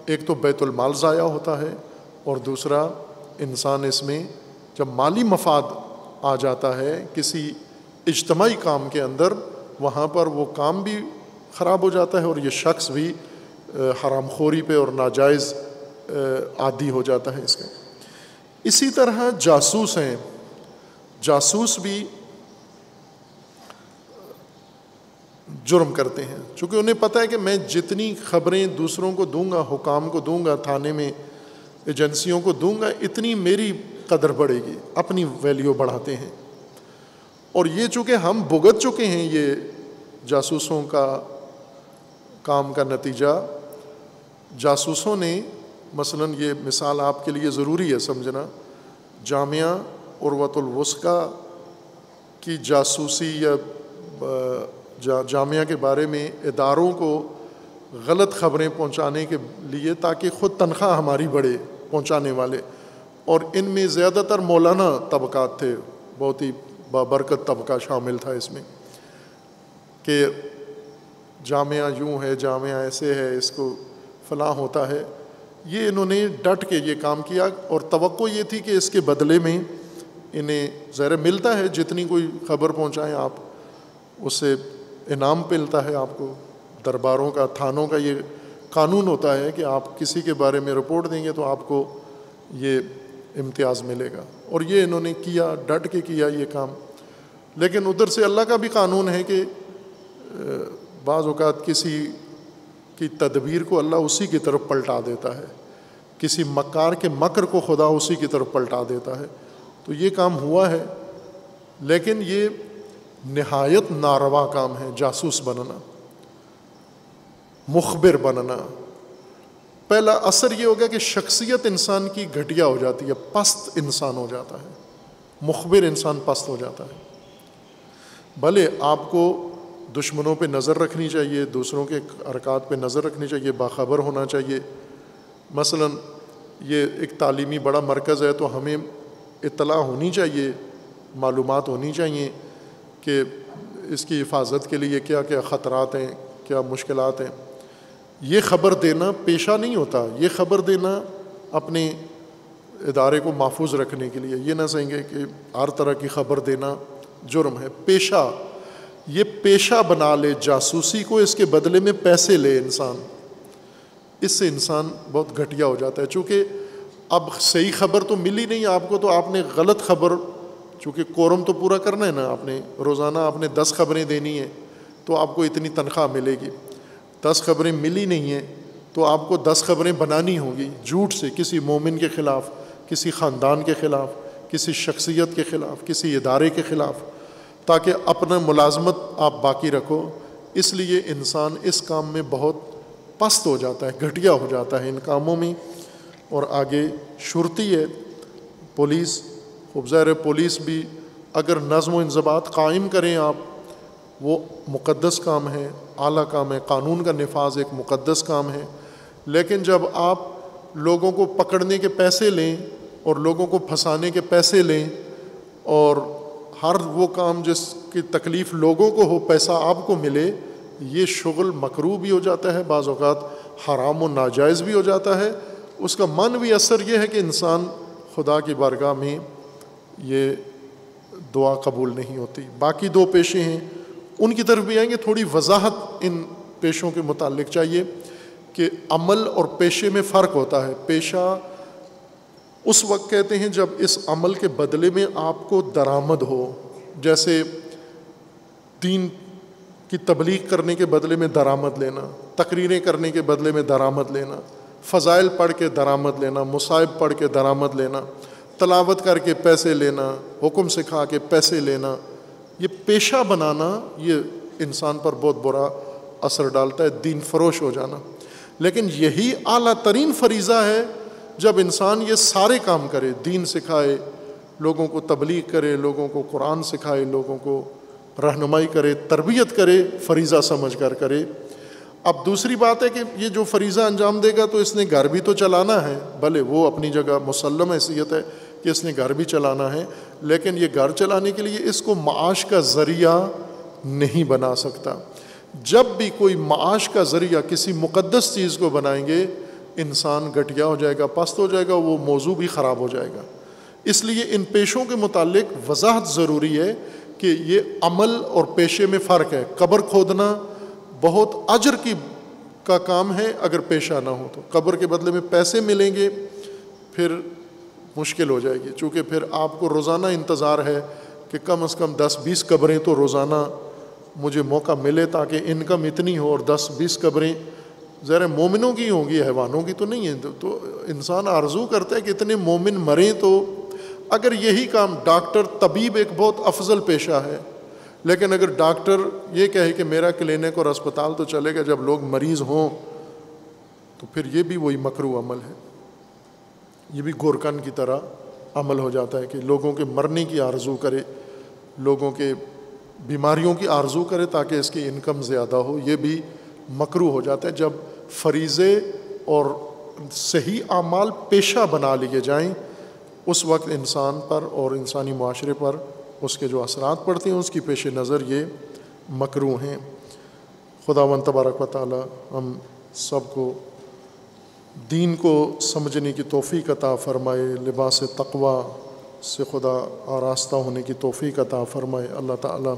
S1: ایک تو بیت المال ضائع ہوتا ہے، اور دوسرا انسان اس میں جب مالی مفاد آ جاتا ہے کسی اجتماعی کام کے اندر، وہاں پر وہ کام بھی خراب ہو جاتا ہے اور یہ شخص بھی حرام خوری پہ اور ناجائز عادی ہو جاتا ہے اس کا. اسی طرح جاسوس ہیں، جاسوس بھی جرم کرتے ہیں، چونکہ انہیں پتہ ہے کہ میں جتنی خبریں دوسروں کو دوں گا، حکام کو دوں گا، تھانے میں ایجنسیوں کو دوں گا، اتنی میری قدر بڑھے گی، اپنی ویلیو بڑھاتے ہیں. اور یہ چونکہ ہم بھگت چکے ہیں یہ جاسوسوں کا کام کا نتیجہ. جاسوسوں نے مثلا یہ مثال آپ کے لیے ضروری ہے سمجھنا، جامعہ عروۃ الوثقی کی جاسوسی یا جامعہ کے بارے میں اداروں کو غلط خبریں پہنچانے کے لیے تاکہ خود تنخواہ ہماری بڑھے پہنچانے والے، اور ان میں زیادہ تر مولانا طبقات تھے، بہت ہی بابرکت طبقہ شامل تھا اس میں، کہ جامعہ یوں ہے، جامعہ ایسے ہے، اس کو فلاں ہوتا ہے. یہ انہوں نے ڈٹ کے یہ کام کیا، اور توقع یہ تھی کہ اس کے بدلے میں انہیں ظاہر ملتا ہے، جتنی کوئی خبر پہنچائیں آپ اس سے انعام ملتا ہے آپ کو. درباروں کا، تھانوں کا یہ قانون ہوتا ہے کہ آپ کسی کے بارے میں رپورٹ دیں گے تو آپ کو یہ امتیاز ملے گا، اور یہ انہوں نے کیا، ڈٹ کے کیا یہ کام. لیکن ادھر سے اللہ کا بھی قانون ہے کہ بعض اوقات کسی کی تدبیر کو اللہ اسی کی طرف پلٹا دیتا ہے، کسی مکار کے مکر کو خدا اسی کی طرف پلٹا دیتا ہے. تو یہ کام ہوا ہے، لیکن یہ نہایت ناروا کام ہے جاسوس بننا، مخبر بننا. پہلا اثر یہ ہوگا کہ شخصیت انسان کی گھٹیا ہو جاتی ہے، پست انسان ہو جاتا ہے، مخبر انسان پست ہو جاتا ہے. بھلے آپ کو دشمنوں پہ نظر رکھنی چاہیے، دوسروں کے حرکات پہ نظر رکھنی چاہیے، باخبر ہونا چاہیے. مثلا یہ ایک تعلیمی بڑا مرکز ہے تو ہمیں اطلاع ہونی چاہیے، معلومات ہونی چاہیے کہ اس کی حفاظت کے لیے کیا کیا خطرات ہیں، کیا مشکلات ہیں. یہ خبر دینا پیشہ نہیں ہوتا، یہ خبر دینا اپنے ادارے کو محفوظ رکھنے کے لیے. یہ نہ سمجھیں گے کہ ہر طرح کی خبر دینا جرم ہے. پیشہ، یہ پیشہ بنا لے جاسوسی کو، اس کے بدلے میں پیسے لے انسان، اس سے انسان بہت گھٹیا ہو جاتا ہے. چونکہ اب صحیح خبر تو ملی نہیں آپ کو، تو آپ نے غلط خبر، چونکہ کورم تو پورا کرنا ہے نا، آپ نے روزانہ آپ نے 10 خبریں دینی ہیں تو آپ کو اتنی تنخواہ ملے گی. 10 خبریں ملی نہیں ہیں تو آپ کو 10 خبریں بنانی ہوں گی جھوٹ سے، کسی مومن کے خلاف، کسی خاندان کے خلاف، کسی شخصیت کے خلاف، کسی ادارے کے خلاف، تاکہ اپنا ملازمت آپ باقی رکھو. اس لیے انسان اس کام میں بہت پست ہو جاتا ہے، گھٹیا ہو جاتا ہے ان کاموں میں. اور آگے شرطی ہے، پولیس. خوب ظاہر پولیس بھی اگر نظم و انضباط قائم کریں آپ، وہ مقدس کام ہے، اعلیٰ کام ہے. قانون کا نفاذ ایک مقدس کام ہے. لیکن جب آپ لوگوں کو پکڑنے کے پیسے لیں اور لوگوں کو پھنسانے کے پیسے لیں، اور ہر وہ کام جس کی تکلیف لوگوں کو ہو پیسہ آپ کو ملے، یہ شغل مکروہ بھی ہو جاتا ہے، بعض اوقات حرام و ناجائز بھی ہو جاتا ہے. اس کا معنوی اثر یہ ہے کہ انسان خدا کی بارگاہ میں یہ دعا قبول نہیں ہوتی. باقی 2 پیشے ہیں، ان کی طرف بھی آئیں گے. تھوڑی وضاحت ان پیشوں کے متعلق چاہیے کہ عمل اور پیشے میں فرق ہوتا ہے. پیشہ اس وقت کہتے ہیں جب اس عمل کے بدلے میں آپ کو درآمد ہو، جیسے دین کی تبلیغ کرنے کے بدلے میں درآمد لینا، تقریریں کرنے کے بدلے میں درآمد لینا، فضائل پڑھ کے درآمد لینا، مصائب پڑھ کے درآمد لینا. تلاوت کر کے پیسے لینا، حکم سکھا کے پیسے لینا، یہ پیشہ بنانا یہ انسان پر بہت برا اثر ڈالتا ہے، دین فروش ہو جانا۔ لیکن یہی اعلیٰ ترین فریضہ ہے جب انسان یہ سارے کام کرے، دین سکھائے، لوگوں کو تبلیغ کرے، لوگوں کو قرآن سکھائے، لوگوں کو رہنمائی کرے، تربیت کرے، فریضہ سمجھ کر کرے۔ اب دوسری بات ہے کہ یہ جو فریضہ انجام دے گا تو اس نے گھر بھی تو چلانا ہے، بھلے وہ اپنی جگہ مسلم حیثیت ہے کہ اس نے گھر بھی چلانا ہے، لیکن یہ گھر چلانے کے لیے اس کو معاش کا ذریعہ نہیں بنا سکتا۔ جب بھی کوئی معاش کا ذریعہ کسی مقدس چیز کو بنائیں گے، انسان گھٹیا ہو جائے گا، پست ہو جائے گا، وہ موضوع بھی خراب ہو جائے گا۔ اس لیے ان پیشوں کے متعلق وضاحت ضروری ہے کہ یہ عمل اور پیشے میں فرق ہے۔ قبر کھودنا بہت اجر کا کام ہے، اگر پیشہ نہ ہو تو قبر کے بدلے میں پیسے ملیں گے، پھر مشکل ہو جائے گی، چونکہ پھر آپ کو روزانہ انتظار ہے کہ کم از کم 10-20 قبریں تو روزانہ مجھے موقع ملے تاکہ انکم اتنی ہو، اور 10-20 قبریں ذرا مومنوں کی ہوں گی، حیوانوں کی تو نہیں ہے۔ تو انسان آرزو کرتا ہے کہ اتنے مومن مریں، تو اگر یہی کام ڈاکٹر، طبیب ایک بہت افضل پیشہ ہے، لیکن اگر ڈاکٹر یہ کہے کہ میرا کلینک اور اسپتال تو چلے گا جب لوگ مریض ہوں، تو پھر یہ بھی وہی مکروہ عمل ہے، یہ بھی گورکن کی طرح عمل ہو جاتا ہے کہ لوگوں کے مرنے کی آرزو کرے، لوگوں کے بیماریوں کی آرزو کرے تاکہ اس کی انکم زیادہ ہو، یہ بھی مکروہ ہو جاتا ہے۔ جب فریضے اور صحیح اعمال پیشہ بنا لیے جائیں، اس وقت انسان پر اور انسانی معاشرے پر اس کے جو اثرات پڑتے ہیں اس کی پیش نظر یہ مکروہ ہیں۔ خداوند تبارک و تعالی ہم سب کو دین کو سمجھنے کی توفیق عطا فرمائے، لباس تقوی سے خدا آراستہ ہونے کی توفیق عطا فرمائے۔ اللہ تعالی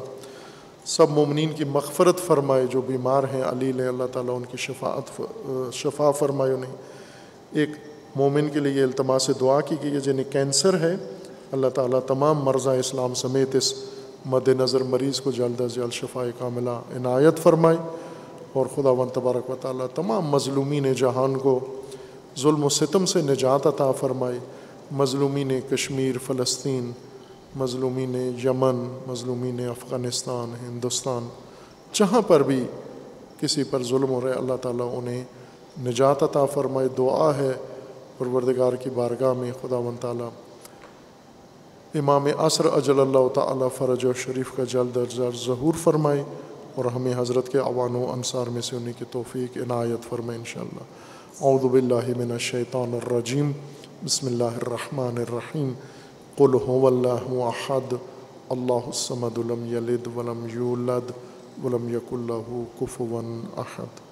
S1: سب مومنین کی مغفرت فرمائے، جو بیمار ہیں علیل ہیں، اللہ تعالیٰ ان کی شفا فرمائے انہیں۔ ایک مومن کے لیے التماس دعا کی گئی ہے جنہیں کینسر ہے، اللہ تعالیٰ تمام مرضى اسلام سمیت اس مد نظر مریض کو جلد از جلد شفاء کاملہ عنایت فرمائے، اور خداوند تبارک و تعالیٰ تمام مظلومین جہان کو ظلم و ستم سے نجات عطا فرمائے، مظلومین کشمیر، فلسطین، مظلومین یمن، مظلومین افغانستان، ہندوستان، جہاں پر بھی کسی پر ظلم ہو رہا ہے، اللہ تعالیٰ انہیں نجات عطا فرمائے۔ دعا ہے پروردگار کی بارگاہ میں خداوند تعالیٰ امام عصر اجل اللہ تعالیٰ فرج و شریف کا جلد از جلد ظہور فرمائے، اور ہمیں حضرت کے اعوان و انصار میں سے انہیں کی توفیق عنایت فرمائے انشاءاللہ۔ اعوذ باللہ من الشیطان الرجیم، بسم اللہ الرحمن الرحیم، قل هو اللہ احد اللہ الصمد لم یلد ولم یولد ولم یکن لہ کفوا احد۔